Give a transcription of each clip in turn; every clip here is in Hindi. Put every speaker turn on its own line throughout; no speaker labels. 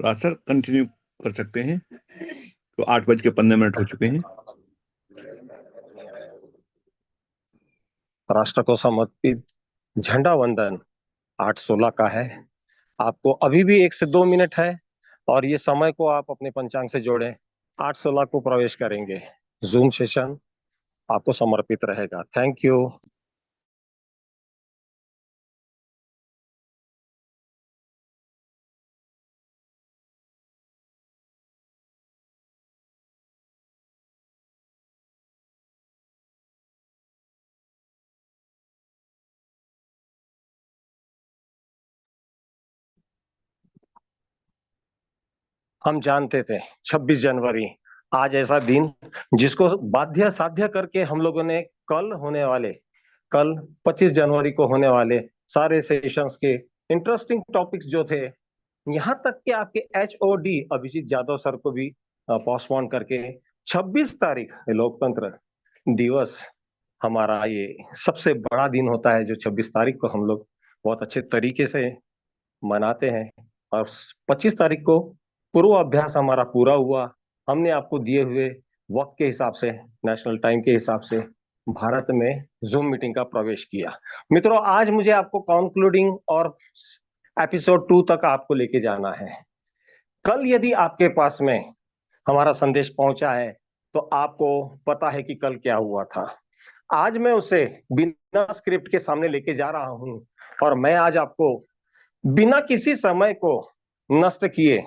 राज सर कंटिन्यू कर सकते हैं। तो 8:15 हो चुके हैं।
राष्ट्र को समर्पित झंडा वंदन 8:16 का है। आपको अभी भी 1 से 2 मिनट है और ये समय को आप अपने पंचांग से जोड़ें। 8:16 को प्रवेश करेंगे। जूम सेशन आपको समर्पित रहेगा। Thank you. हम जानते थे 26 जनवरी आज ऐसा दिन जिसको बाध्य साध्य करके हम लोगों ने कल 25 जनवरी को होने वाले सारे सेशंस के इंटरेस्टिंग टॉपिक्स जो थे, यहाँ तक कि आपके HOD अभिजीत जादव सर को भी पोस्टपोन करके 26 तारीख लोकतंत्र दिवस, हमारा ये सबसे बड़ा दिन होता है जो 26 तारीख को हम लोग बहुत अच्छे तरीके से मनाते हैं। और 25 तारीख को पूर्व अभ्यास हमारा पूरा हुआ। हमने आपको दिए हुए वक्त के हिसाब से, नेशनल टाइम के हिसाब से भारत में जूम मीटिंग का प्रवेश किया। मित्रों, आज मुझे आपको कंक्लूडिंग और एपिसोड 2 तक आपको लेके जाना है। कल यदि आपके पास में हमारा संदेश पहुंचा है तो आपको पता है कि कल क्या हुआ था। आज मैं उसे बिना स्क्रिप्ट के सामने लेके जा रहा हूं और मैं आज आपको बिना किसी समय को नष्ट किए,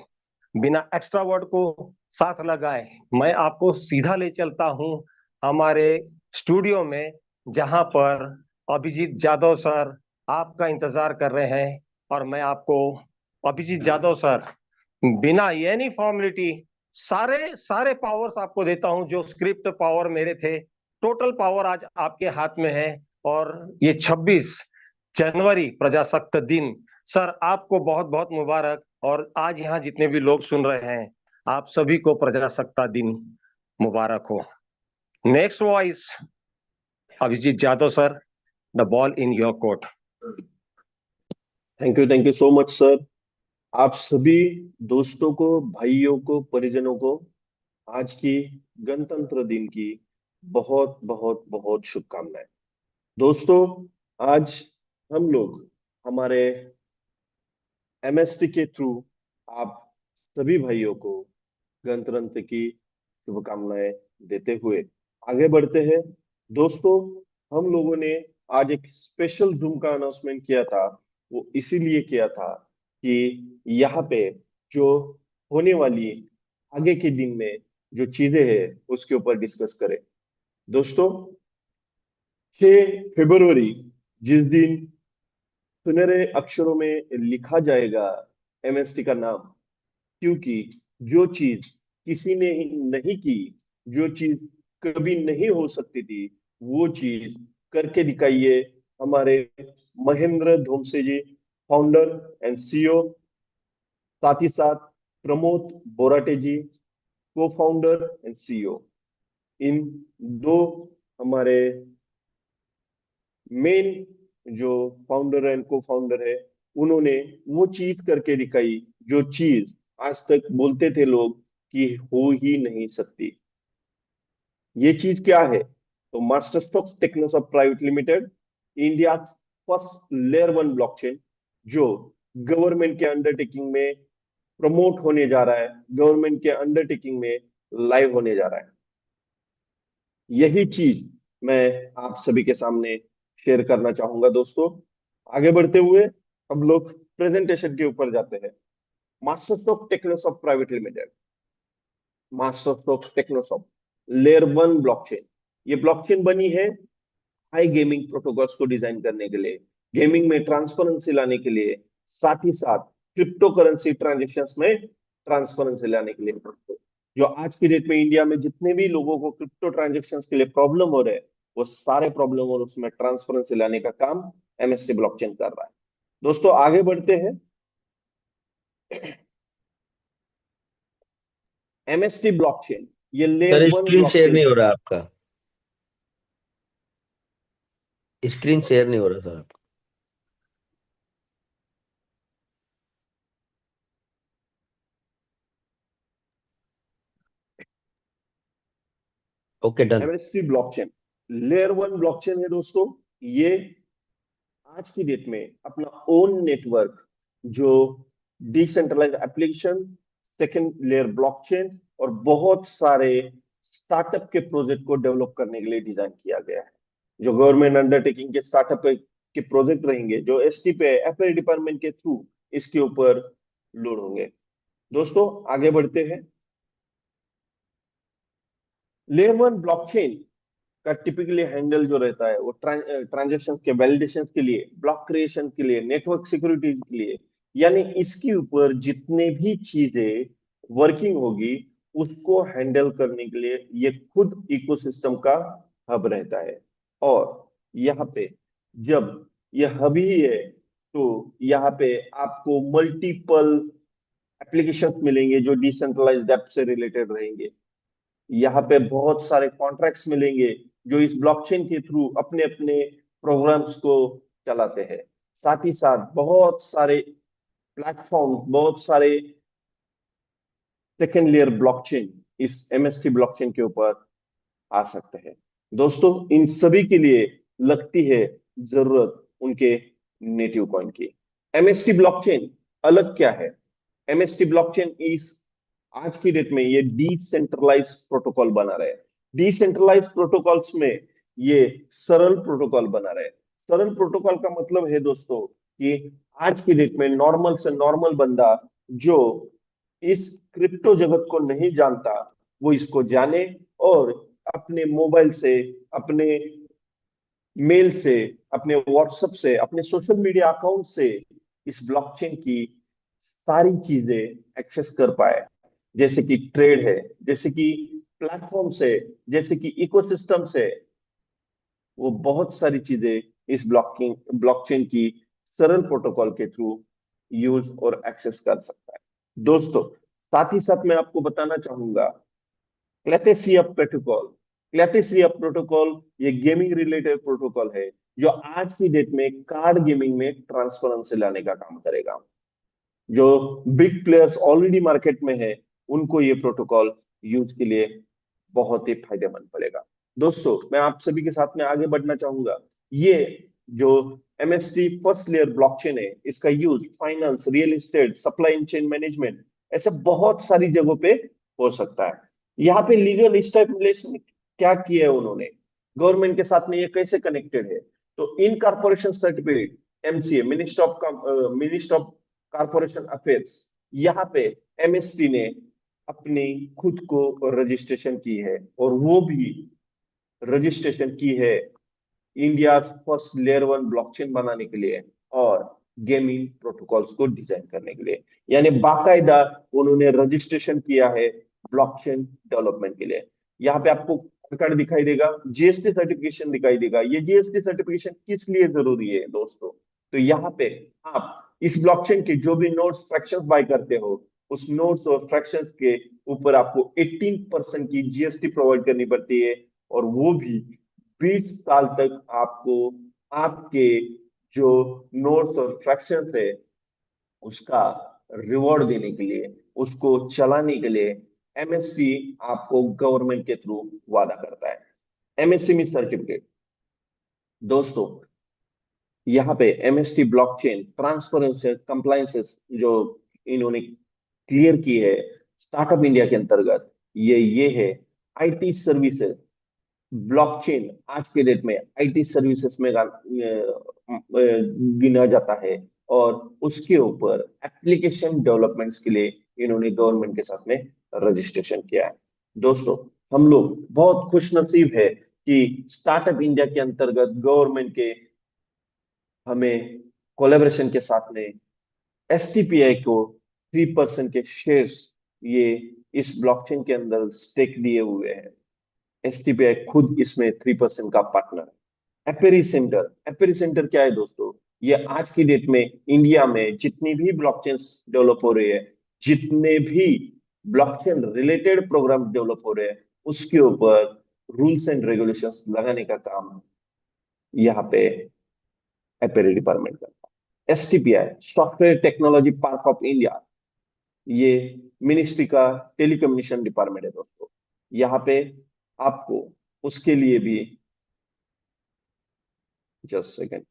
बिना एक्स्ट्रा वर्ड को साथ लगाए, मैं आपको सीधा ले चलता हूं हमारे स्टूडियो में, जहां पर अभिजीत जादव सर आपका इंतजार कर रहे हैं। और मैं आपको अभिजीत जादव सर बिना एनी फॉर्मेलिटी सारे सारे पावर्स आपको देता हूं जो स्क्रिप्ट पावर मेरे थे। टोटल पावर आज आपके हाथ में है। और ये 26 जनवरी प्रजासत्ताक दिन, सर आपको बहुत बहुत मुबारक। और आज यहाँ जितने भी लोग सुन रहे हैं, आप सभी को प्रजासत्ताक दिन मुबारक हो। Next voice Abhijit Jadhav sir, the ball in your court.
Thank you so much sir. आप सभी दोस्तों को, भाइयों को, परिजनों को आज की गणतंत्र दिन की बहुत बहुत बहुत शुभकामनाएं। दोस्तों, आज हम लोग हमारे MST के थ्रू आप सभी भाइयों को गणतंत्र की शुभकामनाएं देते हुए आगे बढ़ते हैं। दोस्तों, हम लोगों ने आज एक स्पेशल जूम का अनाउंसमेंट किया था। वो इसीलिए किया था कि यहाँ पे जो होने वाली आगे के दिन में जो चीजें हैं उसके ऊपर डिस्कस करें। दोस्तों, 6 फरवरी, जिस दिन सुनहरे अक्षरों में लिखा जाएगा MST का नाम, क्योंकि जो चीज किसी ने नहीं की, जो चीज कभी नहीं हो सकती थी, वो चीज करके दिखाइए हमारे महेंद्र धोमसे जी, फाउंडर एंड CEO। साथ ही साथ प्रमोद बोराटे जी, को फाउंडर एंड CEO। इन दो हमारे मेन जो फाउंडर एंड को फाउंडर है, उन्होंने वो चीज करके दिखाई जो चीज आज तक बोलते थे लोग कि हो ही नहीं सकती। ये चीज क्या है? तो Masterstrokes Technosoft Private Limited, India first layer 1 blockchain, जो गवर्नमेंट के अंडरटेकिंग में प्रमोट होने जा रहा है, गवर्नमेंट के अंडरटेकिंग में लाइव होने जा रहा है। यही चीज मैं आप सभी के सामने शेयर करना चाहूंगा। दोस्तों, आगे बढ़ते हुए हम लोग प्रेजेंटेशन के ऊपर जाते हैं। Masterstroke Technosoft Private Limited, Masterstroke Technosoft layer 1 blockchain. ये ब्लॉकचेन बनी है हाई गेमिंग प्रोटोकॉल्स को डिजाइन करने के लिए, गेमिंग में ट्रांसपेरेंसी लाने के लिए, साथ ही साथ क्रिप्टो करेंसी ट्रांजेक्शन में ट्रांसपेरेंसी लाने के लिए। जो आज की डेट में इंडिया में जितने भी लोगों को क्रिप्टो ट्रांजेक्शन के लिए प्रॉब्लम हो रहे हैं, वो सारे प्रॉब्लम और उसमें ट्रांसपेरेंसी लाने का काम MST ब्लॉकचेन कर रहा है। दोस्तों, आगे बढ़ते हैं। MST ब्लॉकचेन ये layer
sir,
1
screen share
blockchain
नहीं
है।
हो रहा आपका। स्क्रीन शेयर नहीं हो रहा सर आपका। Okay done.
MST blockchain layer 1 blockchain है दोस्तों। ये आज की डेट में अपना ओन नेटवर्क जो decentralize application, second layer blockchain और बहुत सारे स्टार्टअप के प्रोजेक्ट को डेवलप करने के लिए डिजाइन किया गया है। जो गवर्नमेंट अंडरटेकिंग के स्टार्टअप के प्रोजेक्ट रहेंगे जो एसटी पे एफए डिपार्टमेंट के थ्रू इसके ऊपर लोड होंगे। दोस्तों आगे बढ़ते हैं। लेयर 1 ब्लॉकचेन का टिपिकली हैंडल जो रहता है वो ट्रांजेक्शन के वैलिडेशन के लिए, ब्लॉक क्रिएशन के लिए, नेटवर्क सिक्योरिटी के लिए, यानी इसके ऊपर जितने भी चीजें वर्किंग होगी उसको हैंडल करने के लिए ये खुद इकोसिस्टम का हब रहता है। और यहाँ पे जब ये हब ही है तो यहाँ पे आपको मल्टीपल एप्लीकेशंस मिलेंगे जो डिसेंट्रलाइज्ड ऐप से रिलेटेड रहेंगे। यहाँ पे बहुत सारे कॉन्ट्रैक्ट्स मिलेंगे जो इस ब्लॉकचेन के थ्रू अपने अपने प्रोग्राम्स को चलाते हैं। साथ ही साथ बहुत सारे प्लेटफॉर्म, बहुत सारे सेकेंड लेयर ब्लॉकचेन इस एमएसटी ब्लॉकचेन के ऊपर आ सकते हैं। दोस्तों इन सभी के लिए लगती है जरूरत उनके नेटिव कॉइन की। एमएसटी ब्लॉकचेन अलग क्या है? एमएसटी ब्लॉकचेन इस आज की डेट में ये डिसेंट्रलाइज प्रोटोकॉल बना रहे हैं। डिसेंट्रलाइज प्रोटोकॉल्स में ये सरल प्रोटोकॉल बना रहे हैं। सरल प्रोटोकॉल का मतलब है दोस्तों कि आज की डेट में नॉर्मल से नॉर्मल बंदा जो इस क्रिप्टो जगत को नहीं जानता वो इसको जाने और अपने मोबाइल से, अपने मेल से, अपने व्हाट्सएप से, अपने सोशल मीडिया अकाउंट से इस ब्लॉकचेन की सारी चीजें एक्सेस कर पाए। जैसे कि ट्रेड है, जैसे कि प्लेटफॉर्म से, जैसे कि इकोसिस्टम से, वो बहुत सारी चीजें इस ब्लॉकचेन की सरल प्रोटोकॉल के थ्रू यूज और एक्सेस कर सकता है। दोस्तों साथ ही साथ मैं आपको बताना चाहूंगा क्लैटेसिया प्रोटोकॉल। क्लैटेसिया प्रोटोकॉल ये गेमिंग रिलेटेड प्रोटोकॉल है जो आज की डेट में कार्ड गेमिंग में ट्रांसपेरेंसी लाने का काम करेगा। जो बिग प्लेयर्स ऑलरेडी मार्केट में है उनको ये प्रोटोकॉल यूज के लिए बहुत ही फायदेमंद पड़ेगा। दोस्तों मैं आप सभी के साथ में आगे बढ़ना चाहूंगा। ये जो एमएसटी फर्स्ट लेयर ब्लॉकचेन है इसका use finance, real estate, supply chain management ऐसे बहुत सारी जगहों पे हो सकता है। यहाँ पे लीगल एस्टैब्लिश क्या किया है उन्होंने, गवर्नमेंट के साथ में ये कैसे कनेक्टेड है? तो इन corporation certificate MCA, minister of corporation affairs, यहाँ पे एमएसटी ने अपनी खुद को रजिस्ट्रेशन की है और वो भी रजिस्ट्रेशन की है इंडिया फर्स्ट लेयर 1 ब्लॉकचेन बनाने के लिए और गेमिंग प्रोटोकॉल्स को डिजाइन करने के लिए। यानी बाकायदा उन्होंने रजिस्ट्रेशन किया है ब्लॉकचेन डेवलपमेंट के लिए। यहाँ पे आपको कार्ड दिखाई देगा, जीएसटी सर्टिफिकेशन दिखाई देगा। ये जीएसटी सर्टिफिकेशन किस लिए जरूरी है दोस्तों? तो यहाँ पे आप इस ब्लॉकचेन के जो भी नोट्स, फ्रैक्शंस बाय करते हो उस नोट्स और फ्रैक्शंस के ऊपर आपको 18% की जीएसटी प्रोवाइड करनी पड़ती है और वो भी 20 साल तक आपको आपके जो नोट्स और फ्रैक्शंस है उसका रिवॉर्ड देने के लिए, उसको चलाने के लिए एमएससी आपको गवर्नमेंट के थ्रू वादा करता है। एमएसएमई सर्टिफिकेट दोस्तों यहाँ पे एमएसटी ब्लॉकचेन ट्रांसपेरेंसी कंप्लायंसेस जो इन्होंने क्लियर की है स्टार्टअप इंडिया के अंतर्गत, ये है आईटी सर्विसेज। ब्लॉकचेन आज के डेट में आईटी सर्विसेज में गिना जाता है और उसके ऊपर एप्लीकेशन डेवलपमेंट्स के लिए इन्होंने गवर्नमेंट के साथ में रजिस्ट्रेशन किया है। दोस्तों हम लोग बहुत खुशनसीब है कि स्टार्टअप इंडिया के अंतर्गत गवर्नमेंट के हमें कोलैबोरेशन के साथ में एसटीपीआई को 3% के शेयर्स ये इस ब्लॉकचेन के अंदर स्टेक दिए हुए हैं। एसटीपीआई खुद इसमें 3% का पार्टनर है। एपेरी सेंटर क्या है दोस्तों? ये आज की डेट में इंडिया में जितनी भी ब्लॉकचेन डेवलप हो रही है, जितने भी ब्लॉकचेन रिलेटेड प्रोग्राम डेवलप हो रहे हैं उसके ऊपर रूल्स एंड रेगुलेशंस लगाने का काम यहाँ पे एपेरी डिपार्टमेंट करता है। STPI software technology park of India, ये मिनिस्ट्री का टेलीकम्युनिकेशन डिपार्टमेंट है दोस्तों। यहाँ पे आपको उसके लिए भी जस्ट सेकेंड।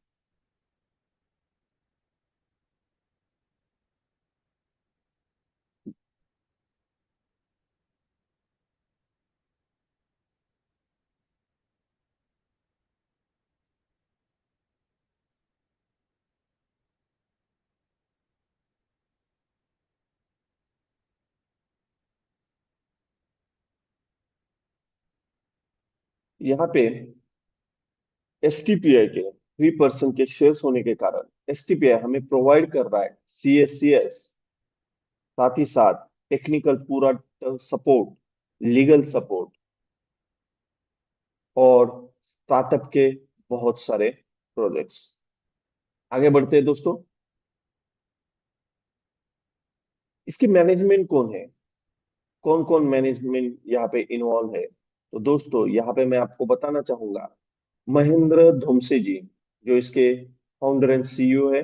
यहाँ पे एसटीपीआई के 3% के शेयर्स होने के कारण एसटीपीआई हमें प्रोवाइड कर रहा है सीएससीएस, साथ ही साथ टेक्निकल पूरा सपोर्ट, लीगल सपोर्ट और स्टार्टअप के बहुत सारे प्रोजेक्ट्स। आगे बढ़ते हैं दोस्तों। इसकी मैनेजमेंट कौन है, कौन कौन मैनेजमेंट यहाँ पे इन्वॉल्व है? तो दोस्तों यहाँ पे मैं आपको बताना चाहूंगा, महेंद्र धोमसे जी जो इसके फाउंडर एंड सीईओ है,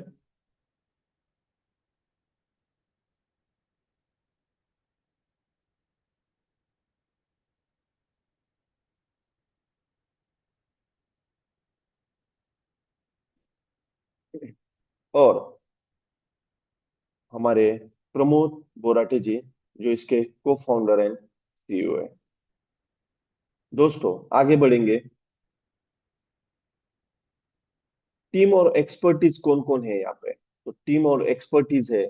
और हमारे प्रमोद बोराटे जी जो इसके को फाउंडर एंड सीईओ है। दोस्तों आगे बढ़ेंगे। टीम और एक्सपर्टीज कौन कौन है यहाँ पे? तो टीम और एक्सपर्टीज है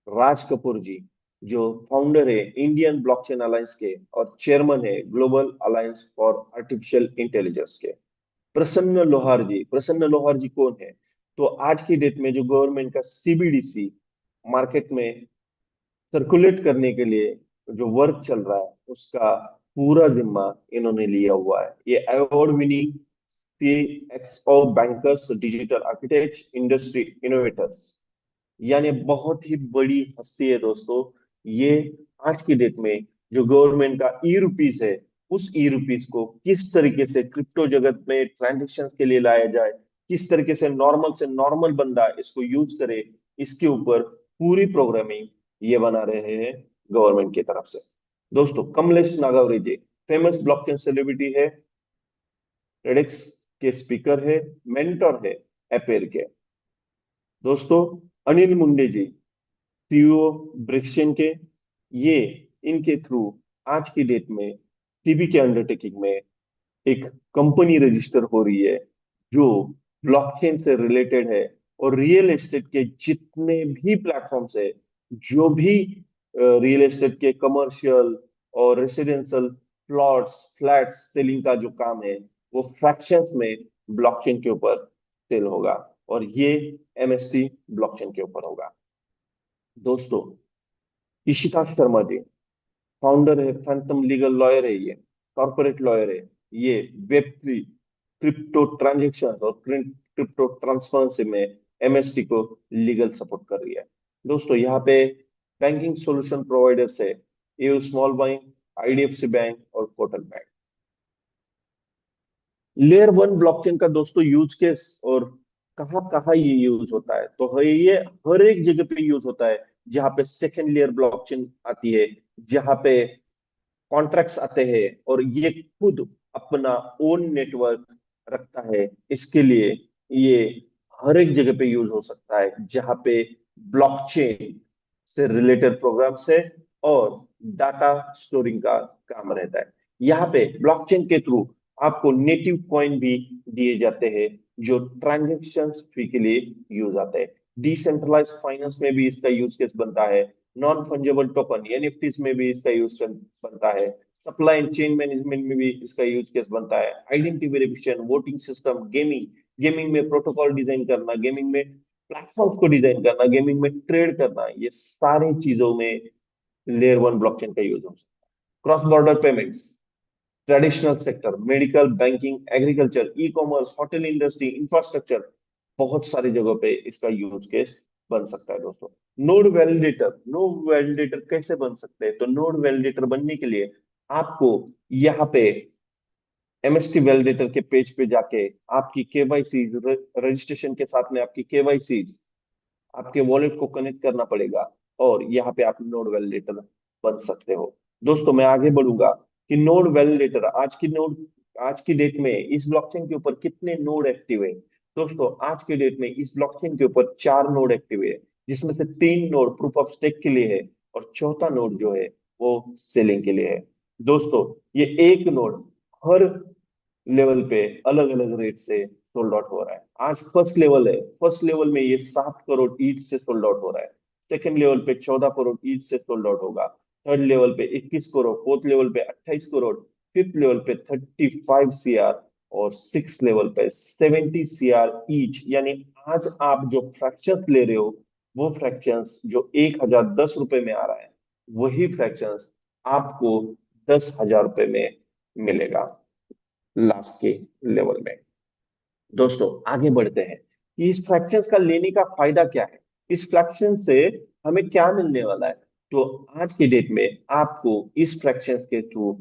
राज कपूर जी जो फाउंडर है इंडियन ब्लॉकचेन अलायंस के और चेयरमैन है global alliance for artificial intelligence के। प्रसन्न लोहार जी, प्रसन्न लोहार जी कौन है? तो आज की डेट में जो गवर्नमेंट का सीबीडीसी मार्केट में सर्कुलेट करने के लिए जो वर्क चल रहा है उसका पूरा जिम्मा इन्होंने लिया हुआ है। ये award winning CXO bankers, digital architect, industry innovators, यानी बहुत ही बड़ी हस्ती है दोस्तों। ये आज की डेट में जो गवर्नमेंट का ई रुपीज है उस ई रुपीज को किस तरीके से क्रिप्टो जगत में ट्रांजेक्शन के लिए लाया जाए, किस तरीके से नॉर्मल बंदा इसको यूज करे, इसके ऊपर पूरी प्रोग्रामिंग ये बना रहे हैं गवर्नमेंट की तरफ से। दोस्तों कमलेश नागावरी जी फेमस ब्लॉकचेन सेलिब्रिटी है, टेडेक्स के स्पीकर है, मेंटर है एपेर के। दोस्तों अनिल मुंडे जी सीईओ ब्रिक्सचेन के, ये इनके थ्रू आज की डेट में सीबी के अंडरटेकिंग में एक कंपनी रजिस्टर हो रही है जो ब्लॉकचेन से रिलेटेड है, और रियल एस्टेट के जितने भी प्लेटफॉर्म्स है, जो भी रियल एस्टेट के कमर्शियल और रेसिडेंशियल प्लॉट्स फ्लैट्स सेलिंग का जो काम है वो फ्रैक्शंस में ब्लॉकचेन के ऊपर सेल होगा, और ये एमएसटी ब्लॉकचेन के ऊपर होगा। दोस्तों इशिता शर्मा जी फाउंडर है, फैंटम लीगल लॉयर है, ये कॉर्पोरेट लॉयर है, ये वेब3 क्रिप्टो ट्रांजेक्शन और क्रिप्टो ट्रांसफरेंसी में एमएसटी को लीगल सपोर्ट कर रही है। दोस्तों यहाँ पे बैंकिंग सॉल्यूशन प्रोवाइडर्स है AU small bank, IDFC bank और Kotak bank. Layer one blockchain का दोस्तों यूज केस और कहाँ कहाँ ये यूज होता है? तो ये हर एक जगह पे यूज होता है जहाँ पे सेकेंड लेयर ब्लॉकचेन आती है, जहाँ पे कॉन्ट्रैक्ट्स आते हैं और ये खुद अपना ओन नेटवर्क रखता है। इसके लिए ये हर एक जगह पे यूज हो सकता है जहाँ पे ब्लॉकचेन से रिलेटेड प्रोग्राम्स है और डाटा स्टोरिंग का काम रहता है। यहाँ पे ब्लॉकचेन के थ्रू आपको नेटिव कॉइन भी दिए जाते हैं जो ट्रांजेक्शन फी के लिए यूज आते हैं। डिसेंट्रलाइज फाइनेंस में भी इसका यूज केस बनता है, नॉन फंजेबल टोकन एनएफटीज में भी इसका यूज बनता है, सप्लाई एंड चेन मैनेजमेंट में भी इसका यूज केस बनता है, identity verification, voting system, gaming, gaming में प्रोटोकॉल डिजाइन करना, गेमिंग में प्लेटफॉर्म को डिजाइन करना, गेमिंग में ट्रेड करना, ये सारी चीजों में लेयर वन ब्लॉकचेन का यूज हो सकता है। Cross border payments, traditional sector, medical, banking, agriculture, e commerce, hotel industry, infrastructure, बहुत सारी जगहों पे इसका यूज केस बन सकता है। दोस्तों नोड वैलिडेटर कैसे बन सकते हैं? तो नोड वैलिडेटर बनने के लिए आपको यहाँ पे एमएसटी वैलिडेटर के पेज पे जाके आपकी केवाईसी रजिस्ट्रेशन के साथ में आपकी केवाईसी आपके वॉलेट को कनेक्ट करना पड़ेगा, और यहाँ पे आप नोड वैलिडेटर बन सकते हो। दोस्तों मैं आगे बढ़ूंगा, कि नोड वैलिडेटर आज की डेट में इस ब्लॉकचेन के ऊपर कितने नोड एक्टिव है। दोस्तों आज के डेट में इस ब्लॉकचेन के ऊपर 4 नोड एक्टिव है, जिसमें से 3 नोड प्रूफ ऑफ स्टेक के लिए है और चौथा नोड जो है वो सेलिंग के लिए है। दोस्तों ये एक नोड हर लेवल पे अलग अलग रेट से सोल्ड आउट हो रहा है। आज फर्स्ट लेवल है, फर्स्ट लेवल में ये 7 करोड़ ईच से सोल्ड आउट हो रहा है। सेकंड लेवल पे 14 करोड़ ईच से सोल्ड आउट होगा। थर्ड लेवल पे 21 करोड़, फोर्थ लेवल पे 28 करोड़, फिफ्थ लेवल पे 35 सीआर और सिक्स लेवल पे 70 सीआर ईच। यानी आज आप जो फ्रैक्शंस ले रहे हो वो फ्रैक्शंस जो 1010 रुपए में आ रहा है, वही फ्रैक्शंस आपको 10,000 रुपए में मिलेगा लास्ट के लेवल में। दोस्तों आगे बढ़ते हैं कि इस फ्रैक्शंस का लेने का फायदा क्या है, इस फ्रैक्शन से हमें क्या मिलने वाला है। तो आज के डेट में आपको इस फ्रैक्शंस के थ्रू,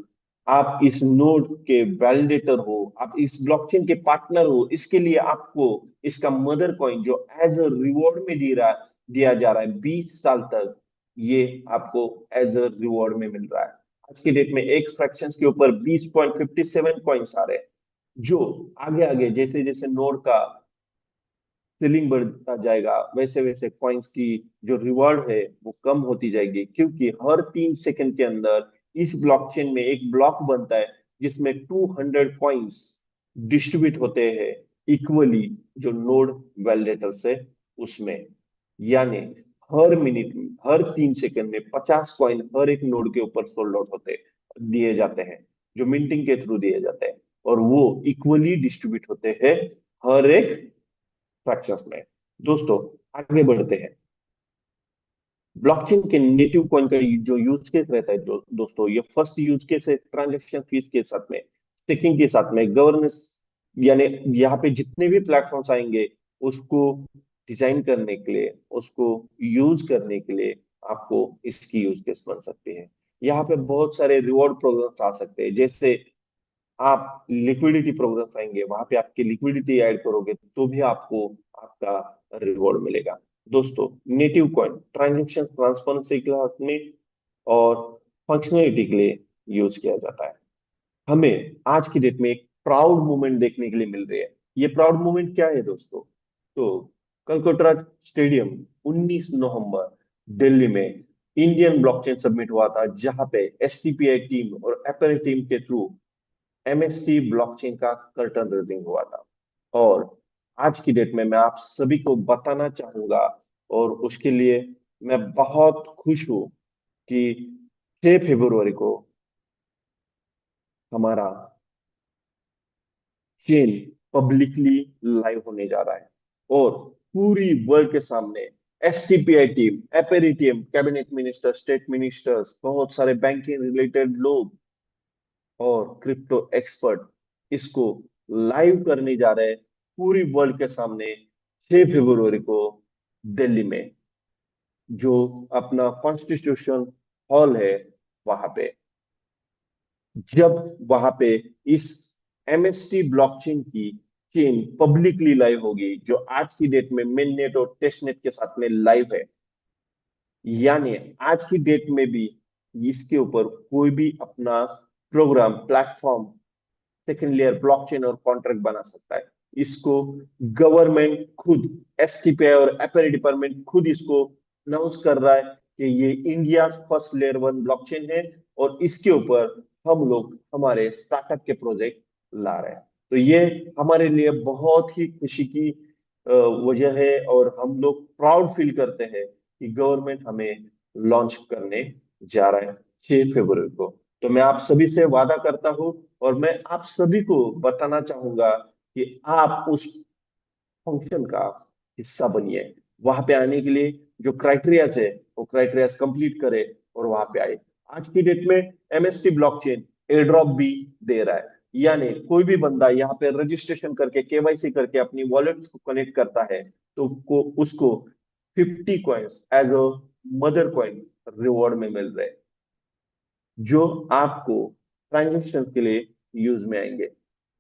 आप इस नोड के वैलिडेटर हो, आप इस ब्लॉकचेन के पार्टनर हो, इसके लिए आपको इसका मदर कॉइन जो एज अ रिवॉर्ड में दिया जा रहा है 20 साल तक, ये आपको एज अ रिवॉर्ड में मिल रहा है। आज के डेट में एक फ्रैक्शंस के ऊपर 20.57 कॉइन्स आ रहे हैं, जो आगे आगे जैसे जैसे नोड का सीलिंग बढ़ता जाएगा वैसे वैसे कॉइन्स की जो रिवॉर्ड है वो कम होती जाएगी, क्योंकि हर 3 सेकंड के अंदर इस ब्लॉकचेन में एक ब्लॉक बनता है जिसमें 200 कॉइन्स डिस्ट्रीब्यूट होते हैं इक्वली जो नोड वैलिडेटर से उसमें। यानी हर मिनट हर 3 सेकंड में 50 कॉइन हर एक नोड के ऊपर सोल्ड आउट होते दिए जाते हैं, जो मिंटिंग के थ्रू दिए जाते हैं, और वो इक्वली डिस्ट्रीब्यूट होते हैं हर एक फ्रैक्शंस में। दोस्तों आगे बढ़ते हैं। ब्लॉकचेन के नेटिव कॉइन का जो यूज केस रहता है दोस्तों, ये फर्स्ट यूज केस है ट्रांजैक्शन फीस के साथ में, स्टेकिंग के साथ में, गवर्नेंस। यानी यहाँ पे जितने भी प्लेटफॉर्म्स आएंगे उसको डिजाइन करने के लिए, उसको यूज करने के लिए आपको इसकी यूज केस बन सकती है। यहाँ पे बहुत सारे रिवॉर्ड प्रोग्राम्स आ सकते हैं, जैसे आप लिक्विडिटी प्रोग्राम आएंगे, वहां पे आपकी लिक्विडिटी ऐड करोगे तो भी आपको आपका रिवॉर्ड मिलेगा। दोस्तों नेटिव कॉइन ट्रांजेक्शन ट्रांसपेरेंसी के लिए और फंक्शनलिटी के लिए यूज किया जाता है। हमें आज की डेट में एक प्राउड मूवमेंट देखने के लिए मिल रही है। ये प्राउड मूवमेंट क्या है दोस्तों? तो कलकत्ता स्टेडियम 19 नवंबर दिल्ली में इंडियन ब्लॉकचेन सबमिट हुआ था, जहां पे एसटीपीआई टीम और एप्पल टीम के थ्रू एमएसटी ब्लॉकचेन का कर्टन रेजिंग हुआ था। और आज की डेट में मैं आप सभी को बताना चाहूंगा, और उसके लिए मैं बहुत खुश हूं कि 6 फरवरी को हमारा चेन पब्लिकली लाइव होने जा रहा है, और पूरी वर्ल्ड के सामने एसटीपीआई टीम, एपेरी team, cabinet minister, state ministers, बहुत सारे बैंकिंग रिलेटेड लोग और क्रिप्टो एक्सपर्ट इसको लाइव करने जा रहे हैं पूरी वर्ल्ड के सामने 6 फरवरी को दिल्ली में, जो अपना कॉन्स्टिट्यूशन हॉल है वहां पे। जब वहां पे इस एमएसटी ब्लॉकचेन की चेन पब्लिकली लाइव होगी, जो आज की डेट में मेननेट और टेस्टनेट के साथ में लाइव है, यानी आज की डेट में भी इसके ऊपर कोई भी अपना program, platform, second layer blockchain और कॉन्ट्रैक्ट बना सकता है। इसको गवर्नमेंट खुद, एसटीपीआई और एपीआई डिपार्टमेंट खुद इसको अनाउंस कर रहा है कि ये इंडिया फर्स्ट लेयर 1 ब्लॉकचेन है, और इसके ऊपर हम लोग हमारे स्टार्टअप के प्रोजेक्ट ला रहे हैं। तो ये हमारे लिए बहुत ही खुशी की वजह है, और हम लोग प्राउड फील करते हैं कि गवर्नमेंट हमें लॉन्च करने जा रहा है 6 फरवरी को। तो मैं आप सभी से वादा करता हूं, और मैं आप सभी को बताना चाहूंगा कि आप उस फंक्शन का हिस्सा बनिए। वहां पे आने के लिए जो क्राइटेरियाज है वो क्राइटेरियाज कंप्लीट करे और वहां पे आए। आज की डेट में एमएसटी ब्लॉकचेन एयर ड्रॉप भी दे रहा है, यानी कोई भी बंदा यहाँ पे रजिस्ट्रेशन करके, केवाईसी करके अपनी वॉलेट्स को कनेक्ट करता है तो उसको 50 coins as a mother coin reward में मिल रहे हैं, जो आपको ट्रांजेक्शन के लिए यूज में आएंगे।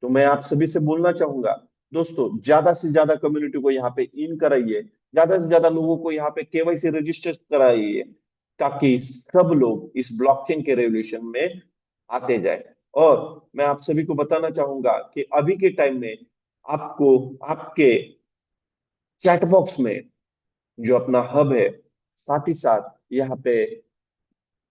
तो मैं आप सभी से बोलना चाहूंगा दोस्तों, ज्यादा से ज्यादा कम्युनिटी को यहाँ पे इन कराइए, ज्यादा से ज्यादा लोगों को यहाँ पे केवाईसी रजिस्टर कराइए, ताकि सब लोग इस ब्लॉकचेन के रेवोल्यूशन में आते जाए। और मैं आप सभी को बताना चाहूंगा कि अभी के टाइम में आपको आपके चैट बॉक्स में जो अपना हब है, साथ ही साथ यहाँ पे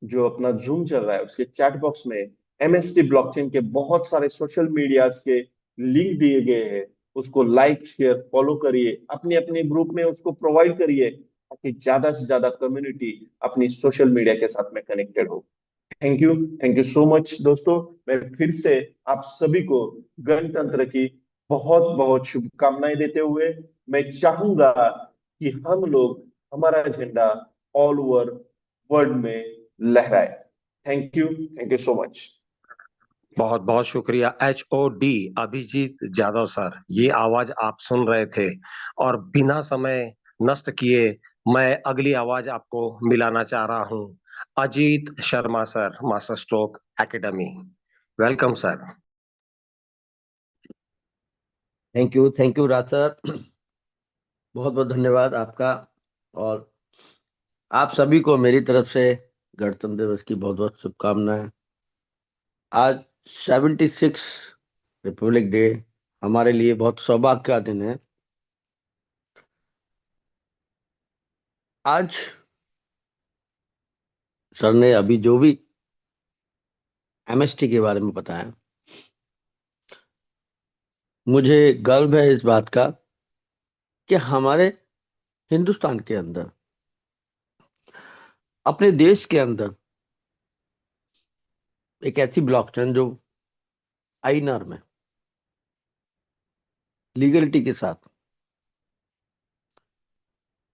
जो अपना जूम चल रहा है उसके चैट बॉक्स में एमएसटी ब्लॉकचेन के बहुत सारे सोशल मीडियाज के लिंक दिए गए हैं। उसको लाइक शेयर फॉलो करिए, अपने अपने ग्रुप में उसको प्रोवाइड करिए, ताकि ज्यादा से ज्यादा कम्युनिटी अपनी सोशल मीडिया के साथ में कनेक्टेड हो। थैंक यू सो मच दोस्तों। मैं फिर से आप सभी को गणतंत्र की बहुत बहुत शुभकामनाएं देते हुए मैं चाहूंगा कि हम लोग हमारा झंडा ऑल ओवर वर्ल्ड में लहराए। Thank you so much.
बहुत बहुत शुक्रिया HOD अभिजीत जादव सर। ये आवाज आप सुन रहे थे, और बिना समय नष्ट किए मैं अगली आवाज आपको मिलाना चाह रहा हूं। Ajit Sharma sir, master stroke academy. Welcome sir.
Thank you Raj sir. बहुत बहुत धन्यवाद आपका। और आप सभी को मेरी तरफ से गणतंत्र दिवस की बहुत बहुत शुभकामनाएं। आज 76 रिपब्लिक डे हमारे लिए बहुत सौभाग्य का दिन है। आज सर ने अभी जो भी एमएसटी के बारे में बताया, मुझे गर्व है इस बात का कि हमारे हिंदुस्तान के अंदर, अपने देश के अंदर एक ऐसी ब्लॉकचेन जो आईएनआर में लीगलिटी के साथ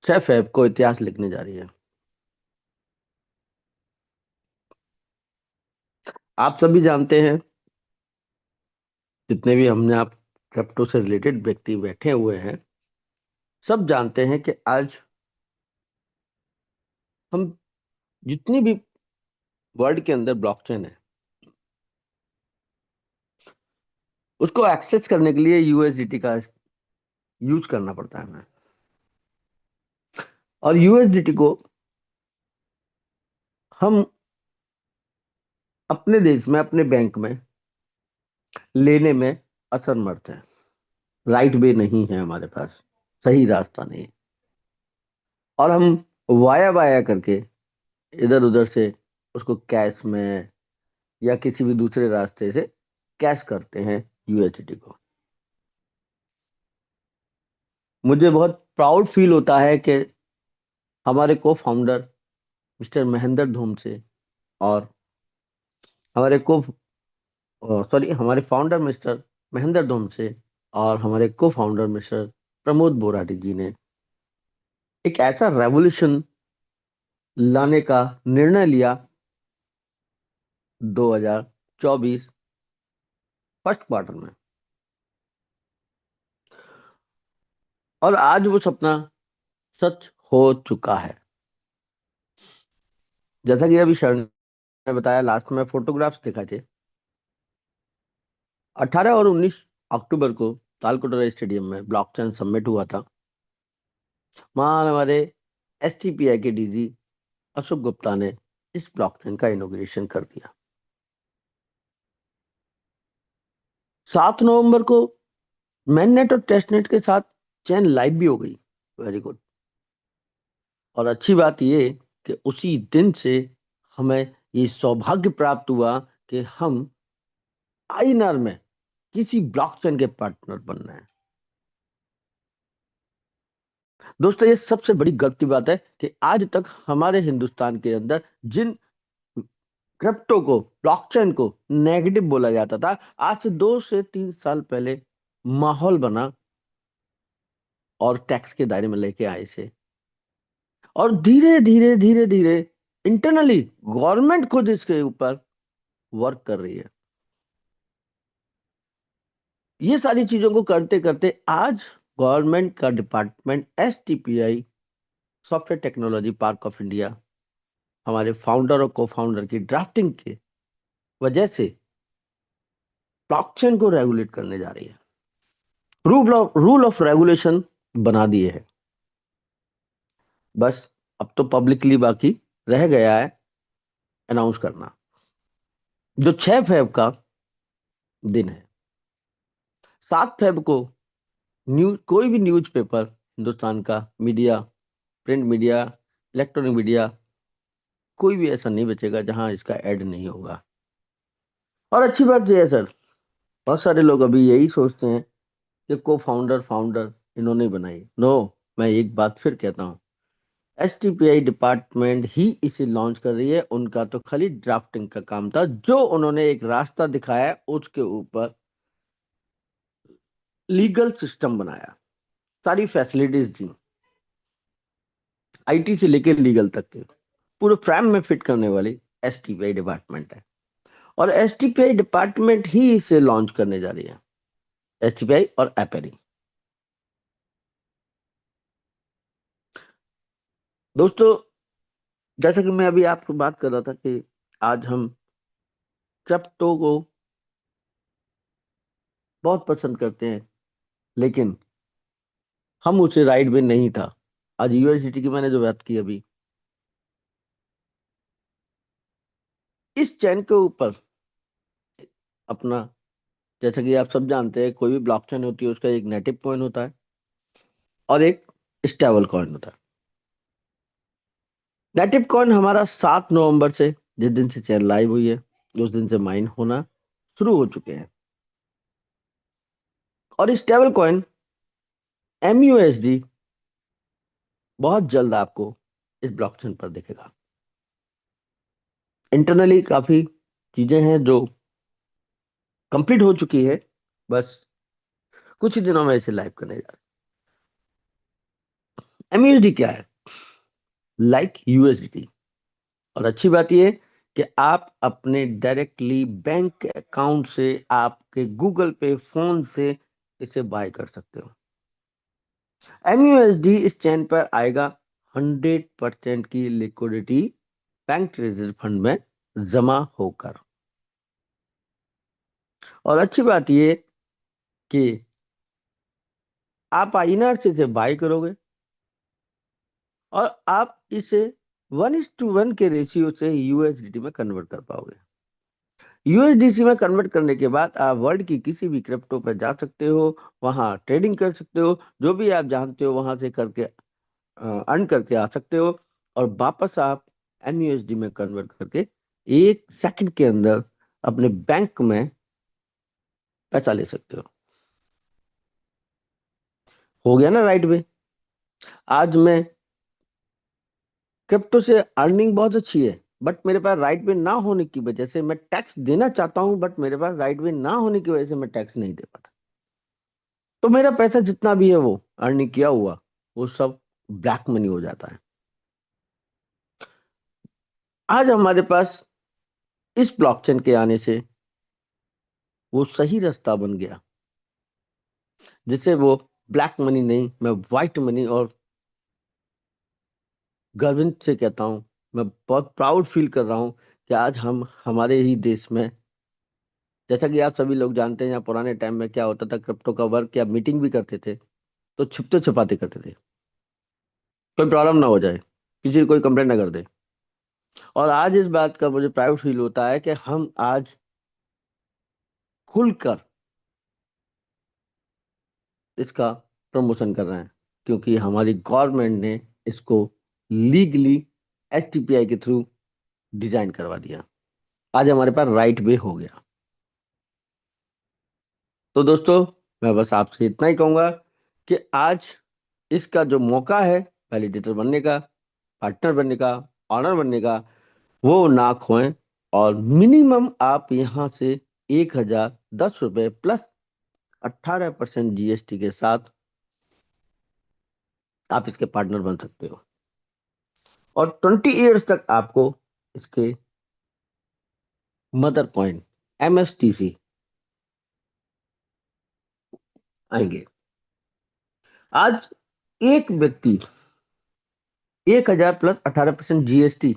6 फेब को इतिहास लिखने जा रही है। आप सभी जानते हैं, जितने भी हमने आप क्रिप्टो से रिलेटेड व्यक्ति बैठे हुए हैं, सब जानते हैं कि आज हम जितनी भी वर्ल्ड के अंदर ब्लॉकचेन है, उसको एक्सेस करने के लिए यूएसडीटी का यूज करना पड़ता है हमें। और यूएसडीटी को हम अपने देश में, अपने बैंक में लेने में असमर्थ हैं। राइट वे नहीं है हमारे पास, सही रास्ता नहीं है। और हम वाया वाया करके इधर उधर से उसको कैश में या किसी भी दूसरे रास्ते से कैश करते हैं यूएसडीटी को। मुझे बहुत प्राउड फील होता है कि हमारे को फाउंडर मिस्टर महेंद्र धूम से, और हमारे को हमारे फाउंडर मिस्टर महेंद्र धूम से, और हमारे को फाउंडर मिस्टर प्रमोद बोराटी जी ने एक ऐसा रेवोल्यूशन लाने का निर्णय लिया 2024 फर्स्ट क्वार्टर में। और आज वो सपना सच हो चुका है। जैसा कि अभी शरण ने बताया, लास्ट में फोटोग्राफ्स दिखाए थे। 18 और 19 अक्टूबर को तालकटोरा स्टेडियम में ब्लॉकचेन समिट हुआ था। वहां हमारे एसटीपीआई के डीजी अशोक गुप्ता ने इस ब्लॉकचेन का इनॉग्रेशन कर दिया। 7 नवंबर को मेननेट और टेस्टनेट के साथ चेन लाइव भी हो गई। Very good. और अच्छी बात ये कि उसी दिन से हमें ये सौभाग्य प्राप्त हुआ कि हम आईएनआर में किसी ब्लॉकचेन के पार्टनर बन रहे हैं। दोस्तों, ये सबसे बड़ी गर्व की बात है कि आज तक हमारे हिंदुस्तान के अंदर जिन क्रिप्टो को, ब्लॉकचेन को नेगेटिव बोला जाता था, आज से 2 से 3 साल पहले माहौल बना और टैक्स के दायरे में लेके आए से, और धीरे धीरे धीरे धीरे इंटरनली गवर्नमेंट खुद इसके ऊपर वर्क कर रही है। ये सारी चीजों को करते करते आज गवर्नमेंट का department STPI, software technology park of India, हमारे फाउंडर और को फाउंडर की ड्राफ्टिंग की वजह से ब्लॉकचेन को रेगुलेट करने जा रही है। रूल ऑफ रेगुलेशन बना दिए हैं। बस अब तो पब्लिकली बाकी रह गया है अनाउंस करना। जो 6 फेब का दिन है, 7 फेब को कोई भी न्यूज़पेपर हिंदुस्तान का media, print media, electronic media, कोई भी ऐसा नहीं बचेगा जहां इसका ऐड नहीं होगा। और अच्छी बात यह है सर, बहुत सारे लोग अभी यही सोचते हैं कि को फाउंडर फाउंडर इन्होंने बनाई। नो, मैं एक बात फिर कहता हूँ, एसटीपीआई डिपार्टमेंट ही इसे लॉन्च कर रही है। उनका तो खाली ड्राफ्टिंग का काम था, जो उन्होंने एक रास्ता दिखाया, उसके ऊपर लीगल सिस्टम बनाया, सारी फैसिलिटीज दी, आईटी से लेकर लीगल तक के पूरे फ्रेम में फिट करने वाली एसटीपीआई डिपार्टमेंट है। और एसटीपीआई डिपार्टमेंट ही इसे लॉन्च करने जा रही है, एसटीपीआई और एपेरी। दोस्तों, जैसा कि मैं अभी आपको बात कर रहा था कि आज हम क्रिप्टो को बहुत पसंद करते हैं, लेकिन हम उसे राइट में नहीं था। आज यूएसडीटी की मैंने जो बात की अभी, इस चैन के ऊपर अपना, जैसा कि आप सब जानते हैं, कोई भी ब्लॉकचेन होती है उसका एक नेटिव कॉइन होता है और एक स्टेबल कॉइन होता है। नेटिव कॉइन हमारा 7 नवंबर से, जिस दिन से चैन लाइव हुई है, उस दिन से माइन होना शुरू हो चुके हैं। और स्टेबल कॉइन एमयूएसडी बहुत जल्द आपको इस ब्लॉकचेन पर दिखेगा। इंटरनली काफी चीजें हैं जो कंप्लीट हो चुकी है, बस कुछ ही दिनों में इसे लाइव करने जा रहे हैं। एमयूएसडी क्या है? Like USD. और अच्छी बात यह है कि आप अपने डायरेक्टली बैंक अकाउंट से, आपके गूगल पे फोन से इसे बाय कर सकते हो। एमयूएसडी इस चैन पर आएगा 100% की लिक्विडिटी बैंक रिजर्व फंड में जमा होकर। और अच्छी बात यह कि आप आईएनआर से इसे बाय करोगे और आप इसे 1:1 के रेशियो से यूएसडीटी में कन्वर्ट कर पाओगे। यूएसडीसी में कन्वर्ट करने के बाद आप वर्ल्ड की किसी भी क्रिप्टो पर जा सकते हो, वहां ट्रेडिंग कर सकते हो, जो भी आप जानते हो वहां से करके अर्न करके आ सकते हो, और वापस आप एमयूएसडी में कन्वर्ट करके 1 सेकंड के अंदर अपने बैंक में पैसा ले सकते हो गया ना राइट वे। आज मैं क्रिप्टो से अर्निंग बहुत अच्छी है, बट मेरे पास राइट वे ना होने की वजह से मैं टैक्स देना चाहता हूं, बट मेरे पास राइट वे ना होने की वजह से मैं टैक्स नहीं दे पाता। तो मेरा पैसा जितना भी है वो अर्निंग किया हुआ, वो सब ब्लैक मनी हो जाता है। आज हमारे पास इस ब्लॉकचेन के आने से वो सही रास्ता बन गया, जिससे वो ब्लैक मनी नहीं, मैं व्हाइट मनी, और गर्व से कहता हूं, मैं बहुत प्राउड फील कर रहा हूं कि आज हम हमारे ही देश में, जैसा कि आप सभी लोग जानते हैं, यहाँ पुराने टाइम में क्या होता था, क्रिप्टो का वर्क या मीटिंग भी करते थे तो छिपते छिपाते करते थे, कोई प्रॉब्लम ना हो जाए, किसी को कोई कंप्लेंट ना कर दे। और आज इस बात का मुझे प्राउड फील होता है कि हम आज खुलकर इसका प्रमोशन कर रहे हैं, क्योंकि हमारी गवर्नमेंट ने इसको लीगली एचटीपीआई के थ्रू डिजाइन करवा दिया। आज हमारे पास राइट वे हो गया। तो दोस्तों, मैं बस आपसे इतना ही कहूंगा कि आज इसका जो मौका है वैलिडेटर बनने का, पार्टनर बनने का, ऑनर बनने का, वो ना खोएं। और मिनिमम आप यहां से 1,010 रुपए प्लस 18% जीएसटी के साथ आप इसके पार्टनर बन सकते हो, और 20 ईयर्स तक आपको इसके मदर कॉइन एमएसटीसी आएंगे। आज एक व्यक्ति 1,000 प्लस 18% जीएसटी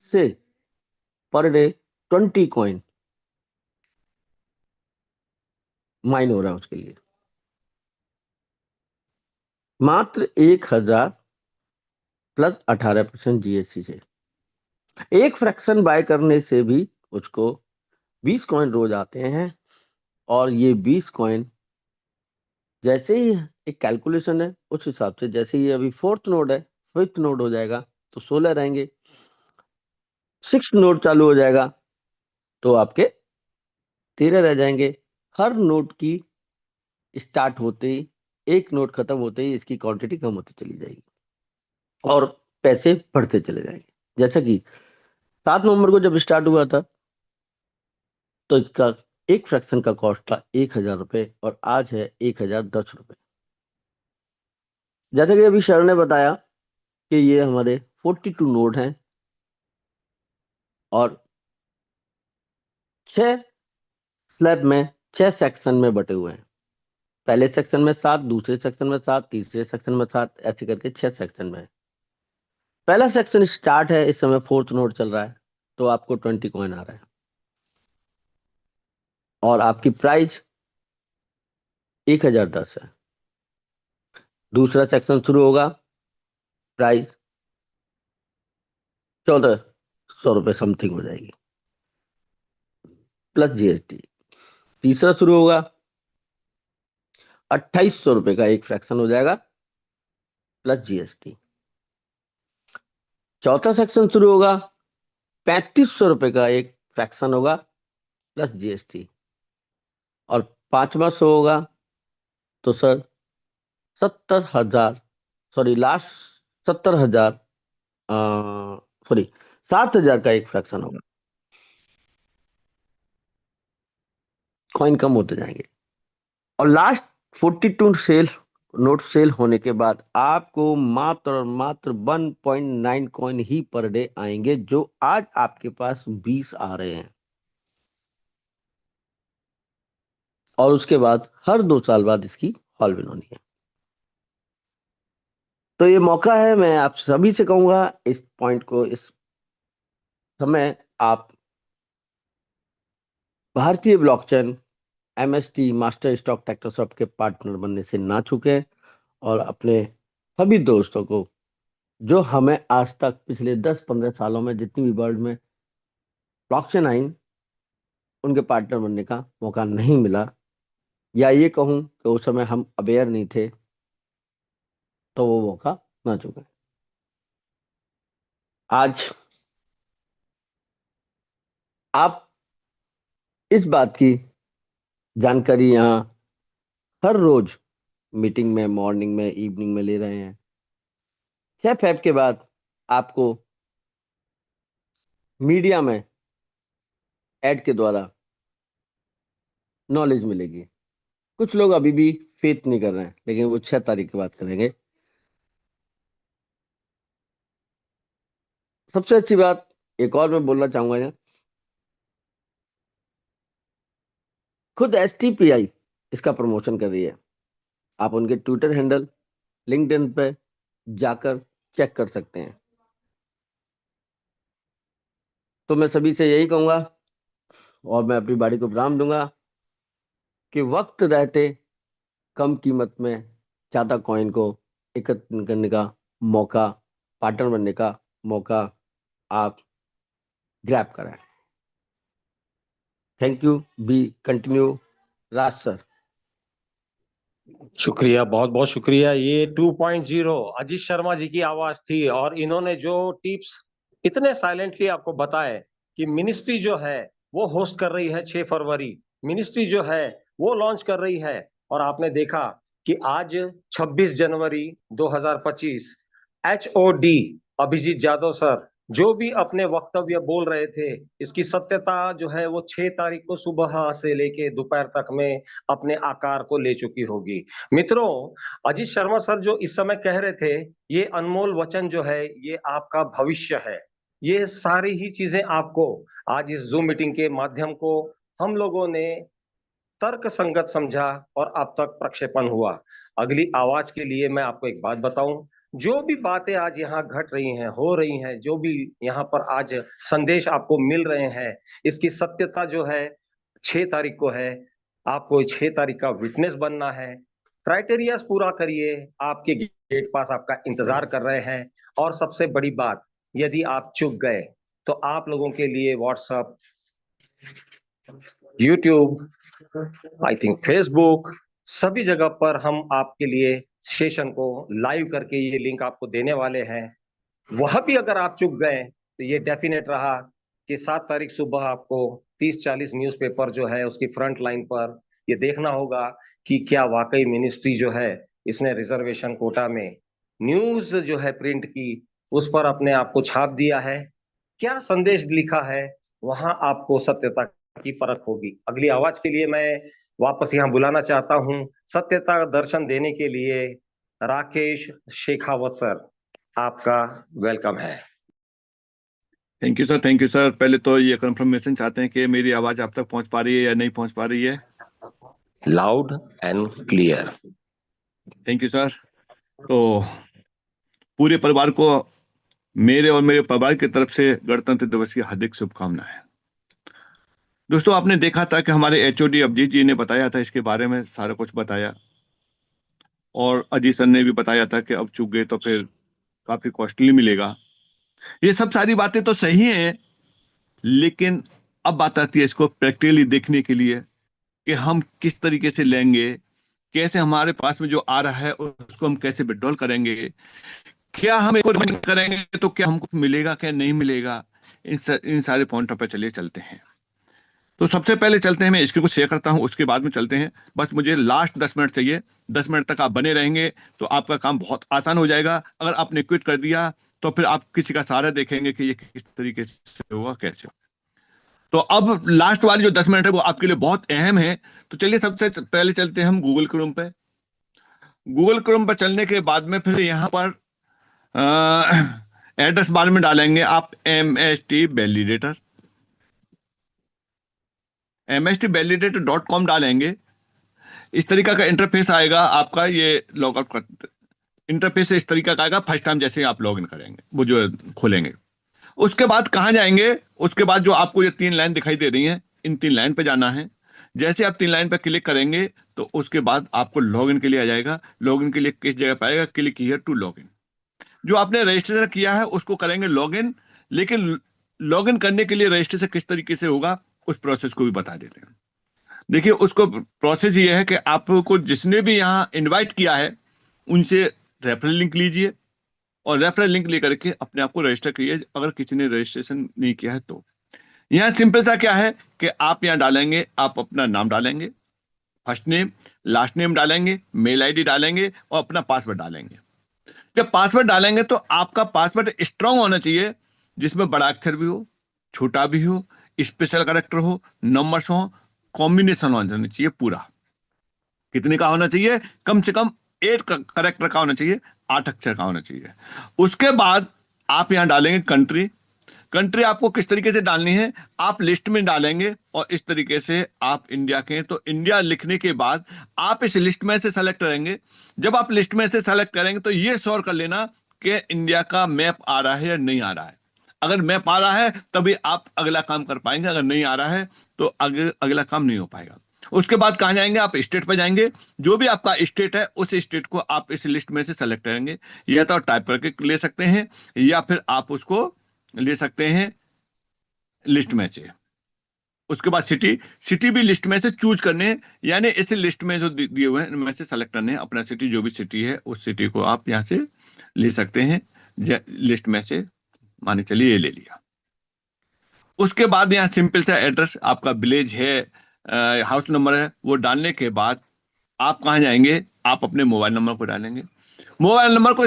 से पर डे 20 कॉइन माइन हो रहा है उसके लिए, मात्र 1,000 प्लस 18% जीएसटी से। एक फ्रैक्शन बाय करने से भी उसको 20 कॉइन रोज आते हैं, और ये 20 कॉइन जैसे ही एक कैलकुलेशन है उस हिसाब से, जैसे ही अभी फोर्थ नोड है, फिफ्थ नोड हो जाएगा तो 16 रहेंगे, सिक्स नोड चालू हो जाएगा तो आपके 13 रह जाएंगे। हर नोड की स्टार्ट होते ही, एक नोड खत्म होते ही इसकी क्वांटिटी कम होती चली जाएगी और पैसे बढ़ते चले जाएंगे। जैसा कि 7 नवंबर को जब स्टार्ट हुआ था तो इसका एक फ्रैक्शन का कॉस्ट था 1000 रुपये और आज है 1010 रुपये। जैसा कि अभी शरण ने बताया कि ये हमारे 42 नोड हैं और 6 स्लैब में 6 सेक्शन में बटे हुए हैं। पहले सेक्शन में 7, दूसरे सेक्शन में 7, तीसरे सेक्शन में 7, ऐसे करके 6 सेक्शन में है। पहला सेक्शन स्टार्ट है, इस समय फोर्थ नोड चल रहा है तो आपको 20 कॉइन आ रहा है और आपकी प्राइस 1010 है। दूसरा सेक्शन शुरू होगा, प्राइस 1400 रुपये समथिंग हो जाएगी प्लस जीएसटी। तीसरा शुरू होगा, 2800 रुपये का एक फ्रैक्शन हो जाएगा प्लस जीएसटी। चौथा सेक्शन शुरू होगा, 3500 रुपये का एक फ्रैक्शन होगा प्लस जीएसटी। और पांचवा शो होगा तो सर 70,000, सॉरी लास्ट 70,000, सॉरी 7,000 का एक फ्रैक्शन होगा। कॉइन कम होते जाएंगे और लास्ट 42 सेल नोट सेल होने के बाद आपको मात्र और मात्र 1.9 कॉइन ही पर डे आएंगे, जो आज आपके पास 20 आ रहे हैं और उसके बाद हर 2 साल बाद इसकी हॉलविन होनी है। तो ये मौका है, मैं आप सभी से कहूंगा इस पॉइंट को, इस समय आप भारतीय blockchain MST master stock tractor shop के पार्टनर बनने से ना चूके और अपने सभी दोस्तों को, जो हमें आज तक पिछले 10-15 सालों में जितनी भी वर्ल्ड में ब्लॉकचेन आई, उनके पार्टनर बनने का मौका नहीं मिला, या ये कहूं कि उस समय हम अवेयर नहीं थे, तो वो मौका ना चुके। आज आप इस बात की जानकारी यहाँ हर रोज मीटिंग में, मॉर्निंग में, इवनिंग में ले रहे हैं। 6 फेब के बाद आपको मीडिया में एड के द्वारा नॉलेज मिलेगी। कुछ लोग अभी भी फेथ नहीं कर रहे हैं, लेकिन वो 6 तारीख की बात करेंगे। सबसे अच्छी बात एक और मैं बोलना चाहूंगा यहाँ, खुद एसटीपीआई इसका प्रमोशन कर रही है। आप उनके ट्विटर हैंडल, लिंक्डइन पे जाकर चेक कर सकते हैं। तो मैं सभी से यही कहूंगा और मैं अपनी बाड़ी को विराम दूंगा कि वक्त रहते कम कीमत में ज्यादा कॉइन को एकत्र करने का मौका, पार्टनर बनने का मौका आप ग्रैब करें। Thank you, B continue. Raj sir.
शुक्रिया, बहुत बहुत शुक्रिया। ये 2.0 अजीत शर्मा जी की आवाज थी और इन्होंने जो टिप्स इतने साइलेंटली आपको बताए कि मिनिस्ट्री जो है वो होस्ट कर रही है 6 फरवरी, मिनिस्ट्री जो है वो लॉन्च कर रही है। और आपने देखा कि आज 26 जनवरी 2025 एचओडी अभिजीत यादव सर जो भी अपने वक्तव्य बोल रहे थे, इसकी सत्यता जो है वो 6 तारीख को सुबह से लेके दोपहर तक में अपने आकार को ले चुकी होगी। मित्रों, अजीत शर्मा सर जो इस समय कह रहे थे, ये अनमोल वचन जो है ये आपका भविष्य है। ये सारी ही चीजें आपको आज इस जूम मीटिंग के माध्यम को हम लोगों ने तर्क संगत समझा और अब तक प्रक्षेपण हुआ। अगली आवाज के लिए मैं आपको एक बात बताऊं, जो भी बातें आज यहाँ घट रही हैं, हो रही हैं, जो भी यहाँ पर आज संदेश आपको मिल रहे हैं, इसकी सत्यता जो है 6 तारीख को है। आपको 6 तारीख का विटनेस बनना है। क्राइटेरिया पूरा करिए, आपके गेट पास आपका इंतजार कर रहे हैं। और सबसे बड़ी बात, यदि आप चूक गए तो आप लोगों के लिए WhatsApp, YouTube, I think Facebook, सभी जगह पर हम आपके लिए सेशन को लाइव करके ये लिंक आपको देने वाले हैं। वह भी अगर आप चुक गए तो ये डेफिनेट रहा कि 7 तारीख सुबह आपको 30-40 न्यूज़पेपर जो है उसकी फ्रंट लाइन पर ये देखना होगा कि क्या वाकई मिनिस्ट्री जो है इसने रिजर्वेशन कोटा में न्यूज जो है प्रिंट की उस पर अपने आप को छाप दिया है, क्या संदेश लिखा है, वहां आपको सत्यता की परख होगी। अगली आवाज के लिए मैं वापस यहाँ बुलाना चाहता हूँ, सत्यता दर्शन देने के लिए राकेश शेखावत सर, आपका वेलकम है।
Thank you sir, thank you sir. पहले तो ये कंफर्मेशन चाहते हैं कि मेरी आवाज आप तक पहुंच पा रही है या नहीं पहुंच पा रही है?
Loud and clear.
Thank you sir. तो पूरे परिवार को मेरे और मेरे परिवार की तरफ से गणतंत्र दिवस की हार्दिक शुभकामनाएं। दोस्तों, आपने देखा था कि हमारे एचओडी अभिजीत जी ने बताया था, इसके बारे में सारा कुछ बताया, और अजीत सर ने भी बताया था कि अब चूक गए तो फिर काफी कॉस्टली मिलेगा। ये सब सारी बातें तो सही हैं, लेकिन अब बात आती है इसको प्रैक्टिकली देखने के लिए कि हम किस तरीके से लेंगे, कैसे हमारे पास में जो आ रहा है उसको हम कैसे विड्रॉल करेंगे, क्या हम इसको करेंगे तो क्या हमको मिलेगा क्या नहीं मिलेगा। इन सारे पॉइंटों पर चलिए चलते हैं। तो सबसे पहले चलते हैं, मैं इसके को शेयर करता हूं, उसके बाद में चलते हैं। बस मुझे लास्ट 10 मिनट चाहिए, 10 मिनट तक आप बने रहेंगे तो आपका काम बहुत आसान हो जाएगा। अगर आपने क्विट कर दिया तो फिर आप किसी का सहारा देखेंगे कि ये किस तरीके से होगा, कैसे। तो अब लास्ट वाली जो 10 मिनट है वो आपके लिए बहुत अहम है। तो चलिए सबसे पहले चलते हैं हम गूगल क्रोम पे। गूगल क्रोम पर चलने के बाद में फिर यहाँ पर एड्रेस बार में डालेंगे आप mstvalidator.com डालेंगे। इस तरीका का इंटरफेस आएगा आपका, ये लॉगआउट कर इंटरफेस इस तरीका का आएगा फर्स्ट टाइम जैसे ही आप लॉगिन करेंगे, वो जो खोलेंगे। उसके बाद कहाँ जाएंगे, उसके बाद जो आपको ये 3 लाइन दिखाई दे रही हैं, इन 3 लाइन पे जाना है। जैसे आप 3 लाइन पे क्लिक करेंगे तो उसके बाद आपको लॉगिन के लिए आ जाएगा। लॉगिन के लिए किस जगह पे आएगा, क्लिक हियर टू लॉगिन। जो आपने रजिस्ट्रेशन किया है उसको करेंगे लॉगिन, लेकिन लॉगिन करने के लिए रजिस्ट्रेशन किस तरीके से होगा उस प्रोसेस को भी बता देते हैं। देखिए, उसको प्रोसेस ये है कि आपको जिसने भी यहाँ इनवाइट किया है उनसे रेफरल लिंक लीजिए और रेफरल लिंक लेकर के अपने आप को रजिस्टर करिए, अगर किसी ने रजिस्ट्रेशन नहीं किया है तो। यहाँ सिंपल सा क्या है कि आप यहाँ डालेंगे, आप अपना नाम डालेंगे, फर्स्ट नेम लास्ट नेम डालेंगे, मेल आईडी डालेंगे और अपना पासवर्ड डालेंगे। जब पासवर्ड डालेंगे तो आपका पासवर्ड स्ट्रांग होना चाहिए, जिसमें बड़ा अक्षर भी हो, छोटा भी हो, स्पेशल कैरेक्टर हो, नंबर्स हो, कॉम्बिनेशन होना चाहिए पूरा। कितने का होना चाहिए? कम से कम 8 कैरेक्टर का होना चाहिए, 8 अक्षर का होना चाहिए। उसके बाद आप यहां डालेंगे कंट्री। कंट्री आपको किस तरीके से डालनी है, आप लिस्ट में डालेंगे और इस तरीके से आप इंडिया के हैं तो इंडिया लिखने के बाद आप इस लिस्ट में से सेलेक्ट करेंगे। जब आप लिस्ट में से सेलेक्ट करेंगे तो ये श्योर कर लेना कि इंडिया का मैप आ रहा है या नहीं आ रहा है। अगर मैप आ रहा है तभी आप अगला काम कर पाएंगे, अगर नहीं आ रहा है तो अगला काम नहीं हो पाएगा। उसके बाद कहां जाएंगे, आप स्टेट पर जाएंगे। जो भी आपका स्टेट है उस स्टेट को आप इस लिस्ट में से सेलेक्ट करेंगे, या तो टाइप करके ले सकते हैं या फिर आप उसको ले सकते हैं लिस्ट में से। उसके बाद सिटी भी लिस्ट में से चूज करने हैं, यानी इस लिस्ट में जो दिए हुए हैं इनमें से सेलेक्ट करने हैं अपना सिटी। जो भी सिटी है उस सिटी को आप यहां से ले सकते हैं लिस्ट में से। माने चलिए ये ले लिया। उसके बाद यहाँ सिंपल सा एड्रेस, आपका विलेज है, हाउस नंबर है, वो डालने के बाद आप कहाँ जाएंगे, आप अपने मोबाइल नंबर को डालेंगे। मोबाइल नंबर को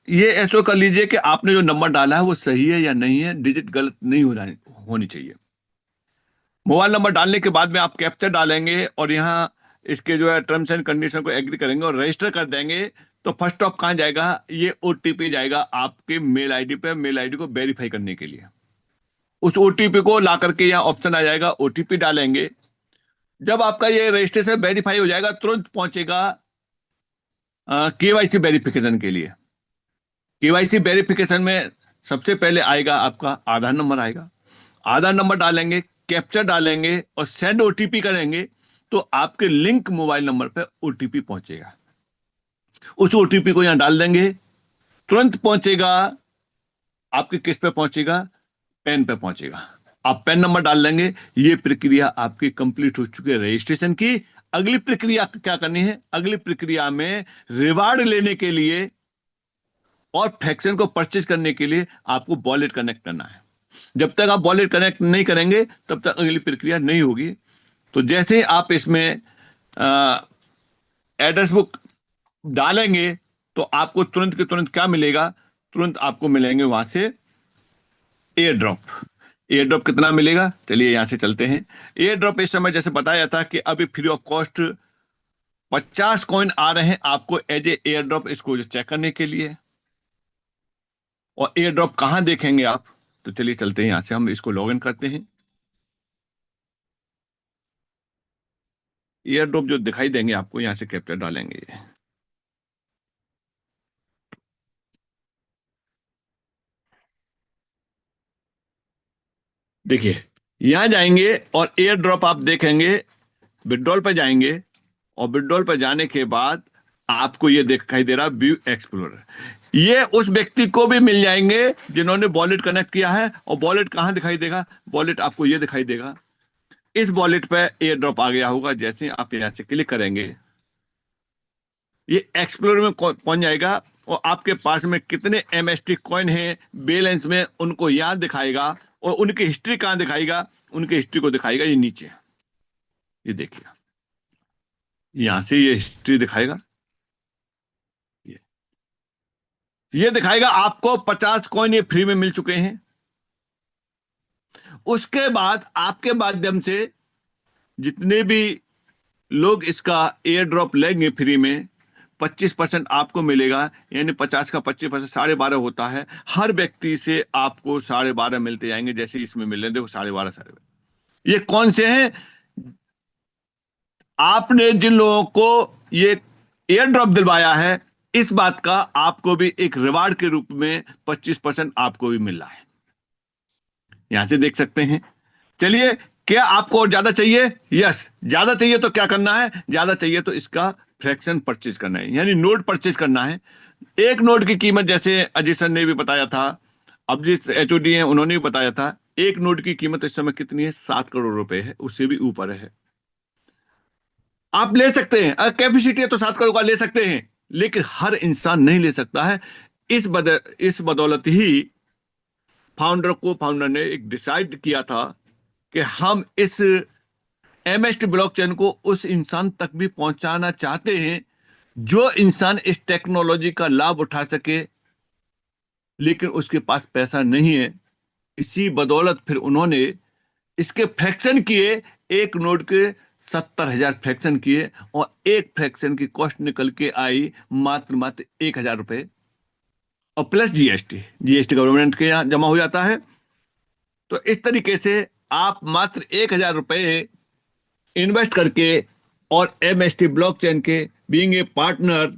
ये ऐसा कर लीजिए कि आपने जो नंबर डाला है वो सही है या नहीं है, डिजिट गलत नहीं होनी चाहिए। मोबाइल नंबर डालने के बाद में आप कैप्चर डालेंगे और यहाँ इसके जो है टर्म्स एंड कंडीशन को एग्री करेंगे और रजिस्टर कर देंगे। तो फर्स्ट ऑफ कहाँ जाएगा, ये ओटीपी जाएगा आपके मेल आईडी पे, मेल आईडी को वेरीफाई करने के लिए। उस ओटीपी को ला करके यहाँ ऑप्शन आ जाएगा, ओटीपी डालेंगे। जब आपका ये रजिस्ट्रेशन वेरीफाई हो जाएगा तुरंत पहुंचेगा केवाईसी वेरिफिकेशन के लिए। केवाईसी वेरिफिकेशन में सबसे पहले आएगा आपका आधार नंबर आएगा। आधार नंबर डालेंगे, कैप्चर डालेंगे और सेंड ओटीपी करेंगे तो आपके लिंक मोबाइल नंबर पे ओटीपी पहुंचेगा। उस ओटीपी को यहां डाल देंगे, तुरंत पहुंचेगा। आपके किस पे पहुंचेगा, पेन पे पहुंचेगा। आप पेन नंबर डाल देंगे, ये प्रक्रिया आपकी कंप्लीट हो चुकी है रजिस्ट्रेशन की। अगली प्रक्रिया क्या करनी है? अगली प्रक्रिया में रिवार्ड लेने के लिए और फ्रैक्शन को परचेज करने के लिए आपको वॉलेट कनेक्ट करना है। जब तक आप वॉलेट कनेक्ट नहीं करेंगे तब तक अगली प्रक्रिया नहीं होगी। तो जैसे ही आप इसमें एड्रेस बुक डालेंगे तो आपको तुरंत के तुरंत क्या मिलेगा? तुरंत आपको मिलेंगे वहां से एयर ड्रॉप। एयर ड्रॉप कितना मिलेगा? चलिए यहां से चलते हैं। एयर ड्रॉप इस समय जैसे बताया था कि अभी फ्री ऑफ कॉस्ट 50 कॉइन आ रहे हैं आपको एज ए एयर ड्रॉप, इसको चेक करने के लिए। और एयर ड्रॉप कहां देखेंगे आप? तो चलिए चलते हैं, यहां से हम इसको लॉग इन करते हैं। एयर ड्रॉप जो दिखाई देंगे आपको, यहां से कैप्चर डालेंगे ये। देखिए यहां जाएंगे और एयर ड्रॉप आप देखेंगे, विड्रॉल पर जाएंगे और विड्रॉल पर जाने के बाद आपको ये दिखाई दे रहा व्यू एक्सप्लोरर। ये उस व्यक्ति को भी मिल जाएंगे जिन्होंने वॉलेट कनेक्ट किया है। और वॉलेट कहां दिखाई देगा? वॉलेट आपको ये दिखाई देगा, इस वॉलेट पे एयर ड्रॉप आ गया होगा। जैसे ही आप यहां से क्लिक करेंगे ये एक्सप्लोरर में पहुंच जाएगा और आपके पास में कितने MST कॉइन हैं बैलेंस में उनको याद दिखाएगा। और उनकी हिस्ट्री कहां दिखाएगा? उनकी हिस्ट्री को दिखाएगा ये नीचे। ये देखिए यहां से ये हिस्ट्री दिखाएगा। ये ये दिखाएगा आपको 50 कॉइन ये फ्री में मिल चुके हैं। उसके बाद आपके माध्यम से जितने भी लोग इसका एयर ड्रॉप लेंगे फ्री में 25% आपको मिलेगा। यानी 50 का 25% 12.5 होता है। हर व्यक्ति से आपको 12.5 मिलते जाएंगे। जैसे इसमें मिल रहे हैं, देखो 12.5 12.5। ये कौन से हैं? आपने जिन लोगों को ये एयर ड्रॉप दिलवाया है, इस बात का आपको भी एक रिवार्ड के रूप में 25% आपको भी मिल रहा है। यहां से देख सकते हैं। चलिए, क्या आपको और ज्यादा चाहिए? यस, ज्यादा चाहिए तो क्या करना है? ज्यादा चाहिए तो इसका फ्रैक्शन परचेज करना है, यानी नोट परचेज करना है। एक नोट की कीमत, जैसे अजय सर ने भी बताया था, अब जिस HOD हैं उन्होंने भी बताया था, एक नोट की कीमत इस समय कितनी है? 7 करोड़ रुपए है, उससे भी ऊपर है। आप ले सकते हैं, अगर कैपेसिटी है तो 7 करोड़ का ले सकते हैं, लेकिन हर इंसान नहीं ले सकता है। इस बदौलत ही फाउंडर ने एक डिसाइड किया था कि हम इस MST ब्लॉकचेन को उस इंसान तक भी पहुंचाना चाहते हैं जो इंसान इस टेक्नोलॉजी का लाभ उठा सके, लेकिन उसके पास पैसा नहीं है। इसी बदौलत फिर उन्होंने इसके फ्रैक्शन किए। एक नोट के 70,000 फ्रैक्शन किए और एक फ्रैक्शन की कॉस्ट निकल के आई मात्र 1,000 रुपए और प्लस जीएसटी गवर्नमेंट के यहाँ जमा हो जाता है। तो इस तरीके से आप मात्र 1,000 रुपए इन्वेस्ट करके और MST ब्लॉकचेन के बीइंग ए पार्टनर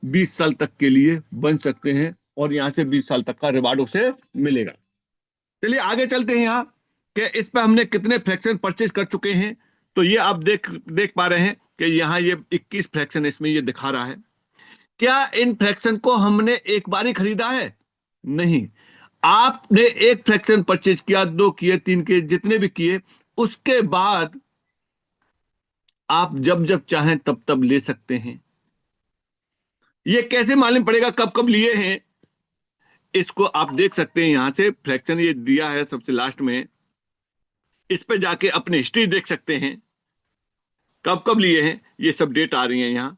20 साल तक के लिए बन सकते हैं और यहां से 20 साल तक का रिवार्ड उसे मिलेगा। चलिए आगे चलते हैं। यहाँ कि इस पर हमने कितने फ्रैक्शन परचेज कर चुके हैं। तो ये आप देख पा रहे हैं कि यहाँ ये 21 फ्रैक्शन इसमें ये दिखा रहा है। क्या इन फ्रैक्शन को हमने एक बार ही खरीदा है? नहीं, आपने एक फ्रैक्शन परचेज किया, 2 किए, 3 किए, जितने भी किए, उसके बाद आप जब जब चाहें तब तब ले सकते हैं। ये कैसे मालूम पड़ेगा कब कब लिए हैं? इसको आप देख सकते हैं, यहां से फ्रैक्शन ये दिया है सबसे लास्ट में। इस पे जाके अपनी हिस्ट्री देख सकते हैं, कब कब लिए हैं। ये सब डेट आ रही है यहाँ,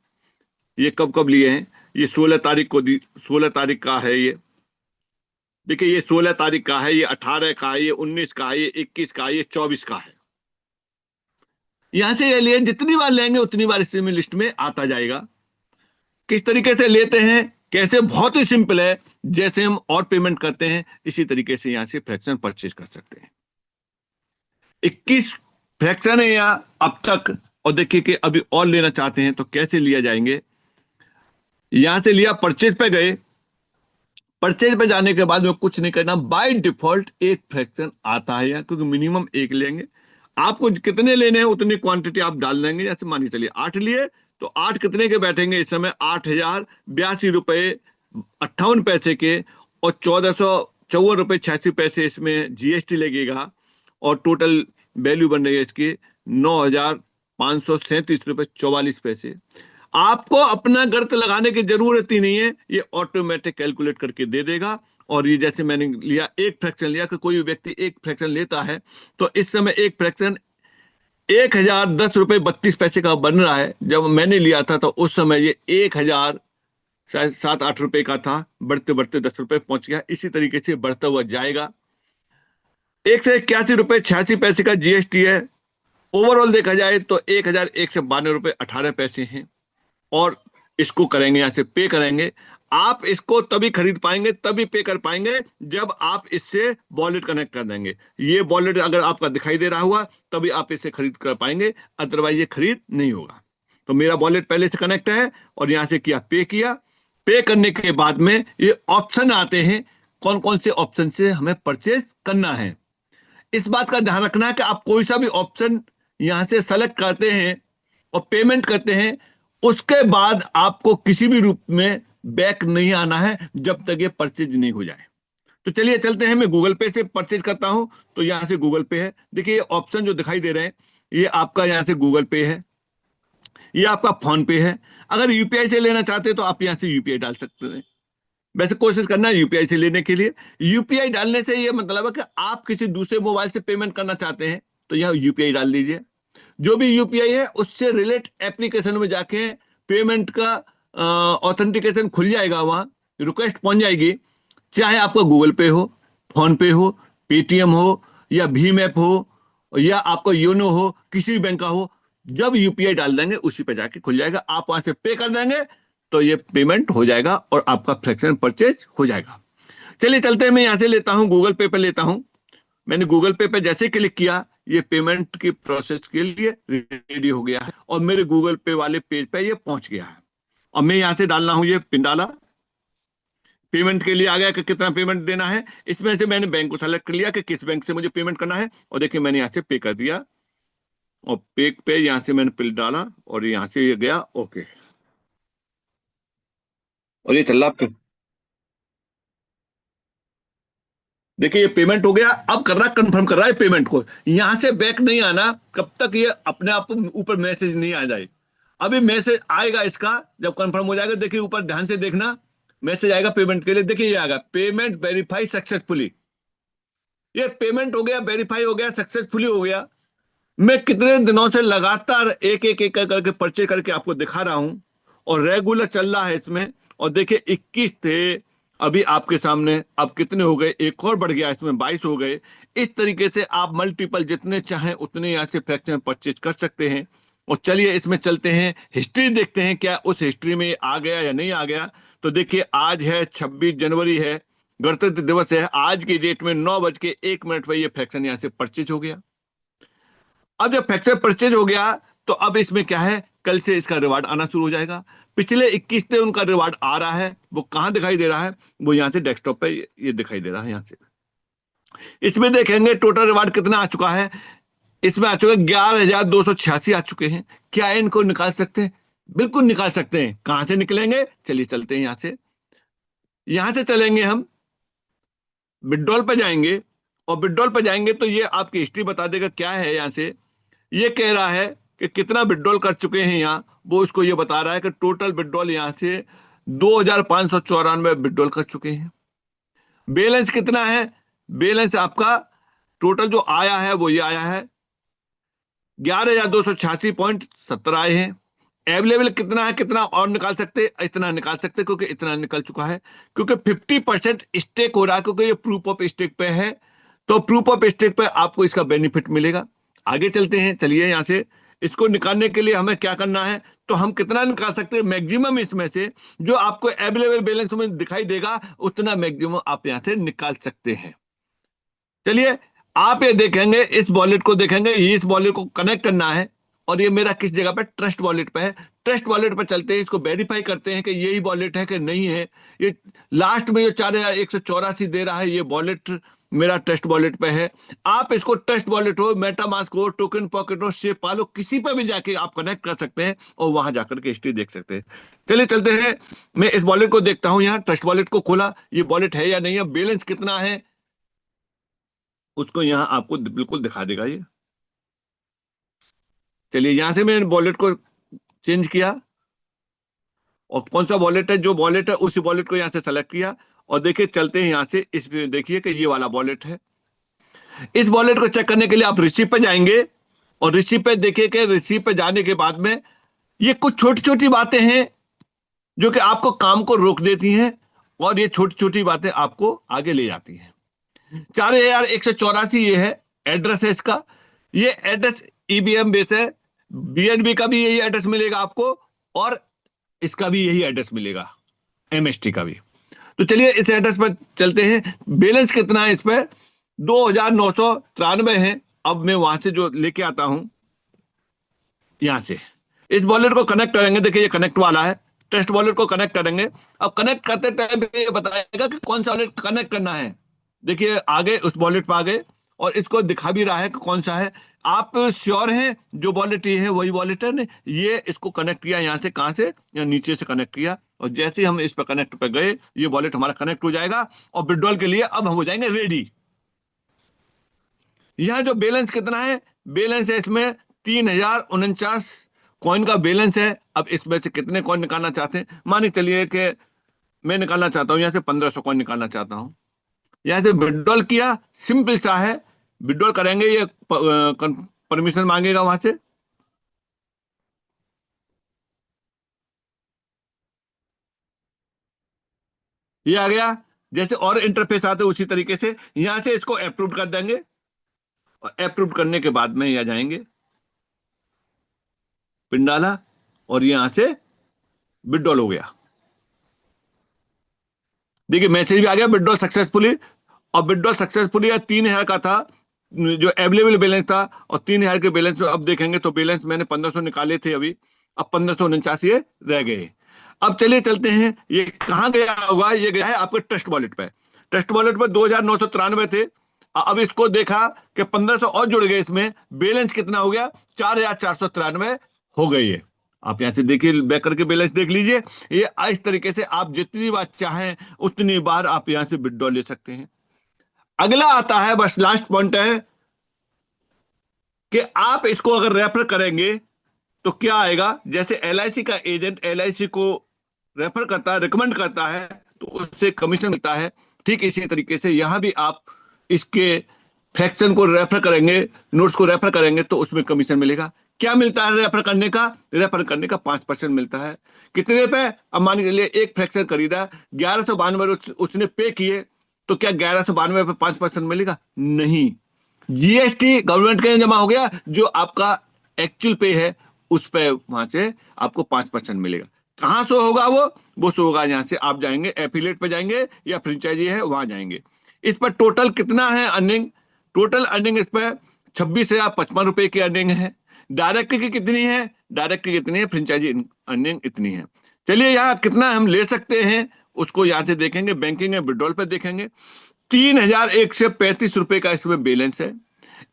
ये कब कब लिए हैं। ये 16 तारीख को 16 तारीख का है। ये देखिए, ये 16 तारीख का है, ये 18 का है, ये 19 का है, ये 21 का है, ये 24 का है। यहां से ये लिए, जितनी बार लेंगे उतनी बार इस लिस्ट में आता जाएगा। किस तरीके से लेते हैं, कैसे? बहुत ही सिंपल है। जैसे हम और पेमेंट करते हैं इसी तरीके से यहां से फ्रैक्शन परचेज कर सकते हैं। 21 फ्रैक्शन है यहाँ अब तक। और देखिए कि अभी और लेना चाहते हैं तो कैसे लिया जाएंगे। यहां से लिया, परचेज पे गए। परचेज पे जाने के बाद में कुछ नहीं करना, बाय डिफॉल्ट एक फ्रैक्शन आता है यहाँ, क्योंकि मिनिमम एक लेंगे। आपको कितने लेने हैं उतनी क्वांटिटी आप डाल देंगे। जैसे मानिए चलिए 8 लिए, तो 8 कितने के बैठेंगे इस समय? 8,082 रुपए 58 पैसे के और ₹54.86 इसमें जीएसटी लगेगा और टोटल वैल्यू बन रही है इसकी ₹9,537.44। आपको अपना गणित लगाने की जरूरत ही नहीं है, ये ऑटोमेटिक कैलकुलेट करके दे देगा। और ये जैसे मैंने लिया, एक फ्रैक्शन लिया कि कोई भी व्यक्ति एक फ्रैक्शन लेता है तो इस समय एक फ्रैक्शन ₹1,010.32 का बन रहा है। जब मैंने लिया था तो उस समय ये 1,000 शायद 7-8 रुपए का था, बढ़ते बढ़ते 10 रुपए पहुंच गया। इसी तरीके से बढ़ता हुआ जाएगा। ₹181.86 का जीएसटी है। ओवरऑल देखा जाए तो ₹1,192.18 हैं और इसको करेंगे, यहां से पे करेंगे। आप इसको तभी खरीद पाएंगे, तभी पे कर पाएंगे जब आप इससे वॉलेट कनेक्ट कर देंगे। ये वॉलेट अगर आपका दिखाई दे रहा हुआ तभी आप इसे खरीद कर पाएंगे, अदरवाइज ये खरीद नहीं होगा। तो मेरा वॉलेट पहले से कनेक्ट है और यहां से किया, पे किया। पे करने के बाद में ये ऑप्शन आते हैं, कौन कौन से ऑप्शन से हमें परचेज करना है। इस बात का ध्यान रखना है कि आप कोई सा भी ऑप्शन यहां से सेलेक्ट करते हैं और पेमेंट करते हैं, उसके बाद आपको किसी भी रूप में बैक नहीं आना है जब तक ये परचेज नहीं हो जाए। तो चलिए चलते हैं, मैं गूगल पे से परचेज करता हूं तो यहां से गूगल पे है। देखिए ये ऑप्शन जो दिखाई दे रहे हैं, ये आपका यहां से गूगल पे है, ये आपका फोन पे है। अगर यूपीआई से लेना चाहते हैं तो आप यहां से यूपीआई डाल सकते हैं। वैसे कोशिश करना है यूपीआई से लेने के लिए। यूपीआई डालने से ये मतलब है कि आप किसी दूसरे मोबाइल से पेमेंट करना चाहते हैं तो यहाँ यूपीआई डाल दीजिए। जो भी यूपीआई है उससे रिलेट एप्लीकेशन में जाके पेमेंट का ऑथेंटिकेशन खुल जाएगा, वहां रिक्वेस्ट पहुंच जाएगी। चाहे आपका गूगल पे हो, फोन पे हो, पेटीएम हो या भीम ऐप हो या आपका योनो हो, किसी भी बैंक का हो, जब यूपीआई डाल देंगे उसी पे जाके खुल जाएगा। आप वहां से पे कर देंगे तो ये पेमेंट हो जाएगा और आपका फ्रैक्शन परचेज हो जाएगा। चलिए चलते हैं, मैं यहां से लेता हूं, गूगल पे लेता हूं। मैंने गूगल पे जैसे क्लिक किया, ये पेमेंट की प्रोसेस के लिए रेडी हो गया है और मेरे गूगल पे वाले पेज पे ये पहुंच गया है। और मैं यहां से डालना हूं, ये पिन डाला, पेमेंट के लिए आ गया कि कितना पेमेंट देना है। इसमें से मैंने बैंक को सेलेक्ट कर लिया कि किस बैंक से मुझे पेमेंट करना है और देखिए मैंने यहां से पे कर दिया और पे यहां से मैंने पिन डाला और यहां से ये गया ओके, और ये चल रहा। देखिए ये पेमेंट हो गया। अब कर रहा, कंफर्म कर रहा है पेमेंट को। यहां से बैक नहीं आना कब तक ये अपने आप ऊपर मैसेज नहीं आ जाए। अभी मैसेज आएगा इसका जब कंफर्म हो जाएगा। देखिए ऊपर ध्यान से देखना, मैसेज आएगा पेमेंट के लिए। देखिए ये आएगा, पेमेंट वेरीफाई सक्सेसफुली। ये पेमेंट हो गया, वेरीफाई हो गया, सक्सेसफुली हो गया। मैं कितने दिनों से लगातार एक एक एक करके पर्चे करके आपको दिखा रहा हूं और रेगुलर चल रहा है इसमें। और देखिए 21 थे, अभी आपके सामने अब कितने हो गए, एक और बढ़ गया, इसमें 22 हो गए। इस तरीके से आप मल्टीपल जितने चाहें उतने यहाँ से फ्रैक्शन परचेज कर सकते हैं। और चलिए इसमें चलते हैं, हिस्ट्री देखते हैं क्या उस हिस्ट्री में आ गया या नहीं आ गया। तो देखिए आज है 26 जनवरी है, गणतंत्र दिवस है। आज की डेट में 9:01 पर ये फ्रैक्शन यहाँ से परचेज हो गया। अब जब फ्रैक्शन परचेज हो गया तो अब इसमें क्या है, कल से इसका रिवार्ड आना शुरू हो जाएगा। पिछले 21 से उनका रिवार्ड आ रहा है। वो कहां दिखाई दे रहा है, वो यहां से डेस्कटॉप पे ये दिखाई दे रहा है। यहां से इसमें देखेंगे टोटल रिवार्ड कितना आ चुका है। इसमें आ चुका है 11,286 आ चुके हैं। क्या इनको निकाल सकते हैं? बिल्कुल निकाल सकते हैं। कहां से निकलेंगे, चलिए चलते हैं यहां से चलेंगे हम, विड्रॉल पे जाएंगे और विड्रॉल पे जाएंगे तो ये आपकी हिस्ट्री बता देगा क्या है। यहां से ये कह रहा है कि कितना विड्रॉल कर चुके हैं यहाँ, वो इसको ये बता रहा है कि टोटल विड्रॉल यहाँ से 2,594 विड्रॉल कर चुके हैं। बैलेंस कितना है, बैलेंस आपका टोटल जो आया है वो ये आया है 11,286.70 आए हैं। अवेलेबल कितना है, कितना और निकाल सकते, इतना निकाल सकते क्योंकि इतना निकल चुका है। क्योंकि 50% स्टेक हो रहा है, क्योंकि ये प्रूफ ऑफ स्टेक पे है। तो प्रूफ ऑफ स्टेक पे आपको इसका बेनिफिट मिलेगा। आगे चलते हैं, चलिए यहां से इसको निकालने के लिए हमें क्या करना है, तो हम कितना निकाल सकते हैं मैक्सिमम, इसमें से जो आपको अवेलेबल बैलेंस में दिखाई देगा उतना मैक्सिमम आप यहां से निकाल सकते हैं। चलिए आप ये देखेंगे, इस वॉलेट को देखेंगे, ये इस वॉलेट को कनेक्ट करना है और ये मेरा किस जगह पे, ट्रस्ट वॉलेट पे है। ट्रस्ट वॉलेट पर चलते हैं, इसको वेरीफाई करते हैं कि यही वॉलेट है कि नहीं है। ये लास्ट में जो 4,184 दे रहा है, ये वॉलेट मेरा ट्रस्ट वॉलेट पे है। आप इसको ट्रस्ट वॉलेट हो, मेटामास्क हो, टोकन पॉकेट हो, सेपाल हो, किसी पे भी जाके आप कनेक्ट कर सकते हैं और वहां जाकर के हिस्ट्री देख सकते हैं। चलिए चलते हैं, मैं इस वॉलेट को देखता हूं। यहाँ ट्रस्ट वॉलेट को खोला, ये वॉलेट है या नहीं है, बैलेंस कितना है उसको यहाँ आपको बिल्कुल दिखा देगा ये। चलिए यहां से मैंने वॉलेट को चेंज किया और कौन सा वॉलेट है, जो वॉलेट है उसी वॉलेट को यहाँ से सेलेक्ट किया और देखिए चलते हैं यहाँ से। इसमें देखिए कि ये वाला वॉलेट है। इस वॉलेट को चेक करने के लिए आप रिसीव पे जाएंगे और रिसीव पे देखिए कि रिसीव पे जाने के बाद में ये कुछ छोटी छोटी बातें हैं जो कि आपको काम को रोक देती हैं और ये छोटी छोटी बातें आपको आगे ले जाती हैं। 4184 ये है एड्रेस है इसका। ये एड्रेस ईबीएम बेस है, बीएनबी का भी यही एड्रेस मिलेगा आपको और इसका भी यही एड्रेस मिलेगा, एमएसटी का भी। तो चलिए इस एड्रेस पर चलते हैं। बैलेंस कितना है इस पर, 2993 है। अब मैं वहां से जो लेके आता हूं यहां से इस वॉलेट को कनेक्ट करेंगे। देखिए ये कनेक्ट वाला है, ट्रस्ट वॉलेट को कनेक्ट करेंगे। अब कनेक्ट करते टाइम ये बताएगा कि कौन सा वॉलेट कनेक्ट करना है। देखिए आगे उस वॉलेट पर आ गए और इसको दिखा भी रहा है कि कौन सा है। आप श्योर हैं जो वॉलेट ये है वही वॉलेट है ना। ये इसको कनेक्ट किया यहाँ से, कहां से, या नीचे से कनेक्ट किया और जैसे ही हम इस पर कनेक्ट पे गए ये वॉलेट हमारा कनेक्ट हो जाएगा और विड्रॉल के लिए अब हम हो जाएंगे रेडी। यहां जो बैलेंस कितना है, बैलेंस है इसमें 3049 कॉइन का बैलेंस है। अब इसमें से कितने कॉइन निकालना चाहते हैं, मानिए चलिए कि मैं निकालना चाहता हूं यहां से 1500 कॉइन निकालना चाहता हूं। यहां से विड्रॉल किया, सिंपल सा है, विड्रॉल करेंगे। ये परमिशन मांगेगा वहां से, ये आ गया। जैसे और इंटरफेस आते उसी तरीके से यहां से इसको अप्रूव कर देंगे और अप्रूव करने के बाद में यहां जाएंगे, पिन डाला और यहां से विड्रॉल हो गया। देखिए मैसेज भी आ गया विड्रॉल सक्सेसफुली। और विड्रॉल सक्सेसफुली 3000 का था जो अवेलेबल बैलेंस था और 3000 के बैलेंस अब देखेंगे तो बैलेंस मैंने 1500 निकाले थे अभी, अब 1549 ये रह गए। अब चलिए चलते हैं, ये कहां गया होगा, ये गया है आपके ट्रस्ट वॉलेट पे। ट्रस्ट वॉलेट पे 2993 थे। अब इसको देखा कि 1500 और जुड़ गए, इसमें बैलेंस कितना हो गया, 4493 हो गई है। आप यहां से देखिए बैक करके बैलेंस देख लीजिए। ये इस तरीके से आप जितनी बार चाहें उतनी बार आप यहां से विड्रॉल ले सकते हैं। अगला आता है, बस लास्ट पॉइंट है कि आप इसको अगर रेफर करेंगे तो क्या आएगा। जैसे एलआईसी का एजेंट एलआईसी को रेफर करता है, रिकमेंड करता है तो उससे कमीशन मिलता है। ठीक इसी तरीके से यहां भी आप इसके फ्रैक्शन को रेफर करेंगे, नोट्स को रेफर करेंगे तो उसमें कमीशन मिलेगा। क्या मिलता है रेफर करने का, रेफर करने का 5% मिलता है। कितने पे, अब मान लीजिए एक फ्रैक्शन खरीदा 1192 उसने पे किए तो क्या 1192 पे 5% मिलेगा, नहीं। जीएसटी गवर्नमेंट के जमा हो गया, जो आपका एक्चुअल पे है उस पे वहां से आपको 5% मिलेगा। कहां से होगा वो शो होगा, यहां से आप जाएंगे एफिलिएट पे जाएंगे या फ्रेंचाइजी है वहां जाएंगे। इस पर टोटल कितना है अर्निंग, टोटल अर्निंग इस पर 26,055 रुपए की अर्निंग है। डायरेक्ट की कितनी है, डायरेक्ट की कितनी है, फ्रेंचाइजी अर्निंग इतनी है। चलिए यहाँ कितना हम ले सकते हैं उसको यहां से देखेंगे, बैंकिंग है विड्रॉल पे देखेंगे। 3135 रुपए का इसमें बैलेंस है।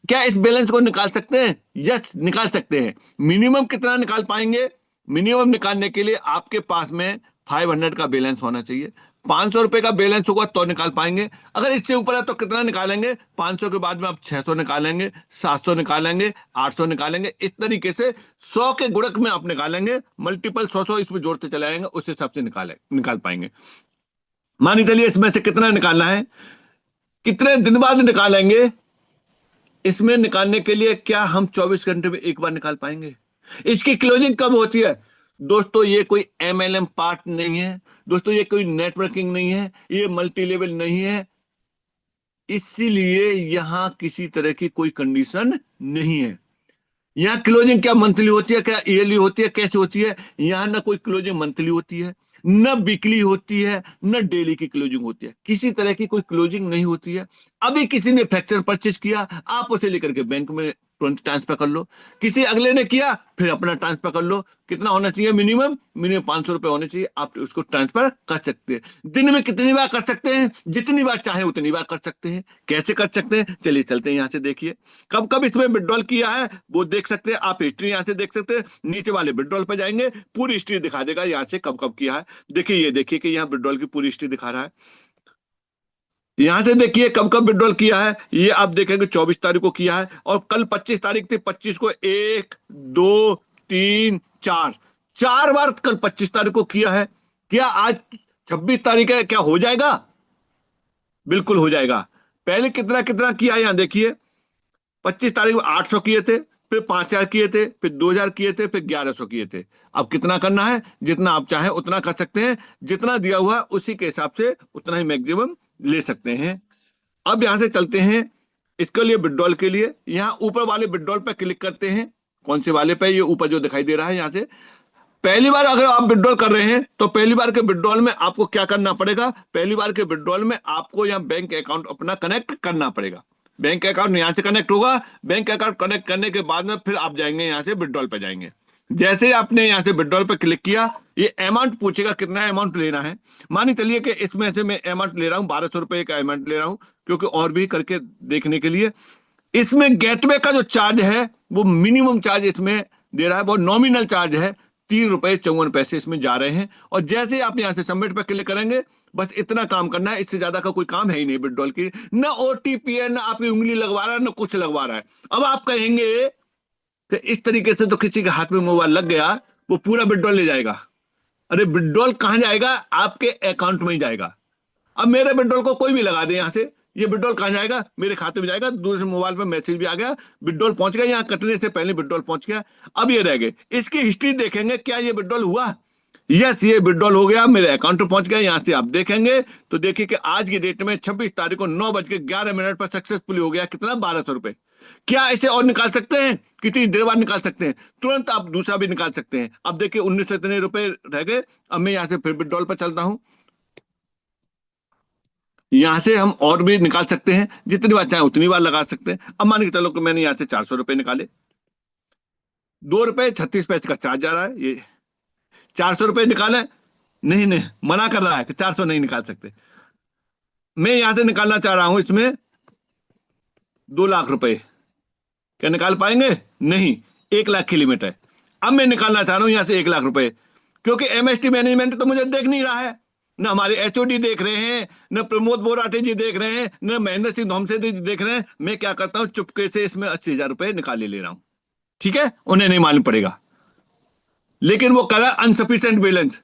क्या इस बैलेंस को निकाल सकते हैं, यस निकाल सकते हैं। मिनिमम कितना निकाल पाएंगे, मिनिमम निकालने के लिए आपके पास में 500 का बैलेंस होना चाहिए। 500 रुपए का बैलेंस होगा तो निकाल पाएंगे। अगर इससे ऊपर है तो कितना निकालेंगे, 500 के बाद में आप 600 निकालेंगे, 700 निकालेंगे, 800 निकालेंगे। इस तरीके से 100 के गुणक में आप निकालेंगे, मल्टीपल 100 इसमें जोड़ते चले आएंगे, उस हिसाब से निकाल पाएंगे। मान चलिए इसमें से कितना निकालना है, कितने दिन बाद निकालेंगे, इसमें निकालने के लिए क्या हम 24 घंटे में एक बार निकाल पाएंगे। इसकी क्लोजिंग कब होती है दोस्तों, ये कोई एमएलएम पार्ट नहीं है दोस्तों, ये कोई नेटवर्किंग नहीं है, ये मल्टी लेवल नहीं है, इसीलिए यहां किसी तरह की कोई कंडीशन नहीं है। यहां क्लोजिंग क्या मंथली होती है, क्या ईयरली होती है, कैसे होती है, यहां ना कोई क्लोजिंग मंथली होती है, न वीकली होती है, न डेली की क्लोजिंग होती है, किसी तरह की कोई क्लोजिंग नहीं होती है। अभी किसी ने फ्रैक्चर परचेज किया, आप उसे लेकर के बैंक में तुरंत ट्रांसफर कर लो। किसी अगले ने किया, फिर अपना ट्रांसफर कर लो। कितना होना चाहिए? मिनिमम 500 रुपए होने चाहिए, आप उसको ट्रांसफर कर सकते हैं। दिन में कितनी बार कर सकते हैं? जितनी बार चाहे उतनी बार कर सकते हैं। कैसे कर सकते हैं? चलिए चलते हैं, यहाँ से देखिए कब कब इसमें विड्रॉल किया है वो देख सकते हैं आप। हिस्ट्री यहाँ से देख सकते हैं, नीचे वाले विड्रॉल पे जाएंगे, पूरी हिस्ट्री दिखा देगा यहाँ से कब कब किया है। देखिए, ये देखिए कि यहाँ विड्रॉल की पूरी हिस्ट्री दिखा रहा है। यहां से देखिए कब कब विड्रॉल किया है, ये आप देखेंगे 24 तारीख को किया है, और कल 25 तारीख थी, 25 को 1 2 3 4 4 बार कल 25 तारीख को किया है। क्या आज 26 तारीख है, क्या हो जाएगा? बिल्कुल हो जाएगा। पहले कितना कितना किया है, यहां देखिए 25 तारीख को 800 किए थे, फिर 5000 किए थे, फिर 2000 किए थे, फिर 1100 किए थे। अब कितना करना है? जितना आप चाहें उतना कर सकते हैं। जितना दिया हुआ है उसी के हिसाब से उतना ही मैक्सिमम ले सकते हैं। अब यहां से चलते हैं इसके लिए, विड्रॉल के लिए यहां ऊपर वाले विड्रॉल पे क्लिक करते हैं। कौन से वाले पे? ये ऊपर जो दिखाई दे रहा है, यहां से पहली बार अगर आप विड्रॉल कर रहे हैं तो पहली बार के विड्रॉल में आपको क्या करना पड़ेगा? पहली बार के विड्रॉल में आपको यहाँ बैंक अकाउंट अपना कनेक्ट करना पड़ेगा। बैंक अकाउंट यहाँ से कनेक्ट होगा। बैंक अकाउंट कनेक्ट करने के बाद में फिर आप जाएंगे यहाँ से विड्रॉल पे जाएंगे। जैसे ही आपने यहाँ से विड्रॉल पे क्लिक किया, ये अमाउंट पूछेगा कितना अमाउंट लेना है। मानी चलिए कि इसमें से मैं अमाउंट ले रहा हूँ 1200 रुपए का अमाउंट ले रहा हूँ, क्योंकि और भी करके देखने के लिए। इसमें गेटवे का जो चार्ज है वो मिनिमम चार्ज इसमें दे रहा है, वो नॉमिनल चार्ज है, 3 रुपए 54 पैसे इसमें जा रहे हैं। और जैसे ही आप यहाँ से सबमिट पर क्लिक करेंगे, बस इतना काम करना है, इससे ज्यादा का कोई काम है ही नहीं विड्रॉल की। ना ओटीपी है, ना आपकी उंगली लगवा रहा है, ना कुछ लगवा रहा है। अब आप कहेंगे कि इस तरीके से तो किसी के हाथ में मोबाइल लग गया वो पूरा विड्रॉल ले जाएगा। अरे विड्रॉल कहां जाएगा? आपके अकाउंट में ही जाएगा। अब मेरे विड्रॉल को कोई भी लगा दे यहां से, ये विड्रॉल कहां जाएगा? मेरे खाते में जाएगा। दूसरे मोबाइल पे मैसेज भी आ गया, विड्रॉल पहुंच गया, यहाँ कटने से पहले विड्रॉल पहुंच गया। अब ये रह गए, इसकी हिस्ट्री देखेंगे, क्या ये विड्रॉल हुआ? यस, ये विड्रॉल हो गया, मेरे अकाउंट में पहुंच गया। यहां से आप देखेंगे तो देखिए कि आज की डेट में 26 तारीख को 9:11 पर सक्सेसफुली हो गया। कितना? 1200 रुपए। क्या इसे और निकाल सकते हैं? कितनी देर बाद निकाल सकते हैं? तुरंत आप दूसरा भी निकाल सकते हैं। अब देखिए 1900 इतने रुपए रह गए। अब मैं यहां से फिर विड्रॉल पर चलता हूं। यहां से हम और भी निकाल सकते हैं, जितनी बार चाहे उतनी बार लगा सकते हैं। अब मान के चलो कि मैंने यहां से 400 रुपए निकाले, 2 रुपए 36 पैसे का चार्ज आ रहा है। ये 400 रुपए निकाले, नहीं नहीं, मना कर रहा है कि 400 नहीं निकाल सकते। मैं यहां से निकालना चाह रहा हूं इसमें 2 लाख रुपए। क्या निकाल पाएंगे? नहीं, 1 लाख की लिमिट है। अब मैं निकालना चाह रहा हूं यहां से 1 लाख रुपए, क्योंकि एमएसटी मैनेजमेंट तो मुझे देख नहीं रहा है, न हमारे एचओडी देख रहे हैं, न प्रमोद बोराटे जी देख रहे हैं, न महेंद्र सिंह धोमसे जी देख रहे हैं। मैं क्या करता हूं, चुपके से इसमें 80,000 रुपए निकाल ले रहा हूं। ठीक है, उन्हें नहीं मालूम पड़ेगा। लेकिन वो कह रहा अनसफिशिएंट बैलेंस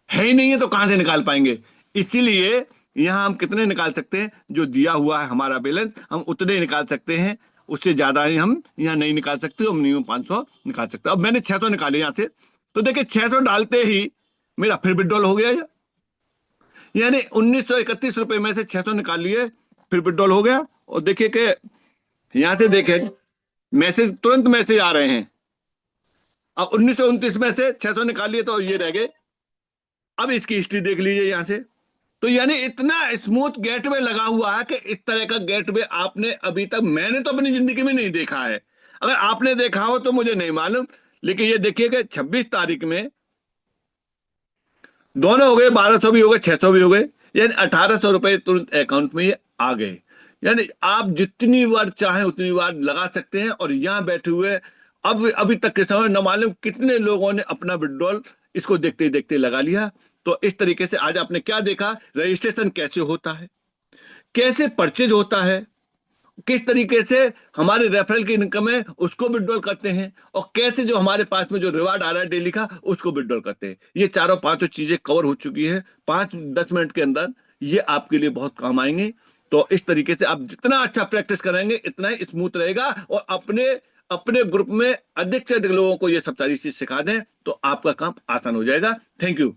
है ही नहीं है, तो कहां से निकाल पाएंगे? इसीलिए यहां हम कितने निकाल सकते हैं? जो दिया हुआ है हमारा बैलेंस, हम उतने निकाल सकते हैं, उससे ज्यादा ही हम यहाँ नहीं निकाल सकते। हम मिनिमम 500 निकाल सकते हैं। अब मैंने 600 निकाले यहां से, तो देखिए 600 डालते ही मेरा फिर विड्रॉल हो गया, यानी 1931 रुपए में से 600 निकाल लिए, फिर विड्रॉल हो गया। और देखिए कि यहां से देखें मैसेज, तुरंत मैसेज आ रहे हैं। अब 1929 में से 600 निकाल लिए तो ये रह गए। अब इसकी हिस्ट्री देख लीजिए यहां से। तो यानी इतना स्मूथ गेटवे लगा हुआ है कि इस तरह का गेटवे आपने अभी तक, मैंने तो अपनी जिंदगी में नहीं देखा है। अगर आपने देखा हो तो मुझे नहीं मालूम। लेकिन ये देखिए कि 26 तारीख में दोनों हो गए, 1200 भी हो गए, 600 भी हो गए, यानी 1800 रुपए तुरंत अकाउंट में ये आ गए। यानी आप जितनी बार चाहें उतनी बार लगा सकते हैं। और यहां बैठे हुए अब अभी तक के समय न मालूम कितने लोगों ने अपना विड्रॉल इसको देखते देखते लगा लिया। तो इस तरीके से आज आपने क्या देखा, रजिस्ट्रेशन कैसे होता है, कैसे परचेज होता है, किस तरीके से हमारे रेफरल की इनकम है उसको विड्रॉल करते हैं, और कैसे जो हमारे पास में जो रिवार्ड आ रहा है डेली का उसको विड्रॉल करते हैं। ये चारों पांचों चीजें कवर हो चुकी है 5-10 मिनट के अंदर। ये आपके लिए बहुत काम आएंगे। तो इस तरीके से आप जितना अच्छा प्रैक्टिस करेंगे इतना ही स्मूथ रहेगा। और अपने अपने ग्रुप में अधिक से अधिक लोगों को ये सब सारी चीज सिखा दें तो आपका काम आसान हो जाएगा। Thank you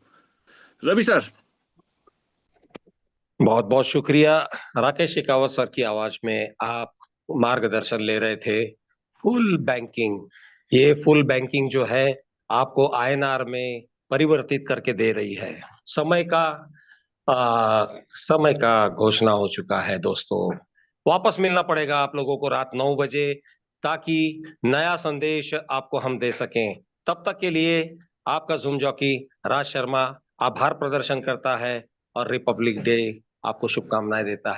Ravi sir.
बहुत बहुत शुक्रिया। राकेश शेखावत सर की आवाज में आप मार्गदर्शन ले रहे थे। फुल बैंकिंग, ये फुल बैंकिंग जो है आपको आईएनआर में परिवर्तित करके दे रही है। समय का घोषणा हो चुका है दोस्तों। वापस मिलना पड़ेगा आप लोगों को रात 9 बजे ताकि नया संदेश आपको हम दे सकें। तब तक के लिए आपका ज़ूम जॉकी राज शर्मा आभार प्रदर्शन करता है और रिपब्लिक डे आपको शुभकामनाएं देता है।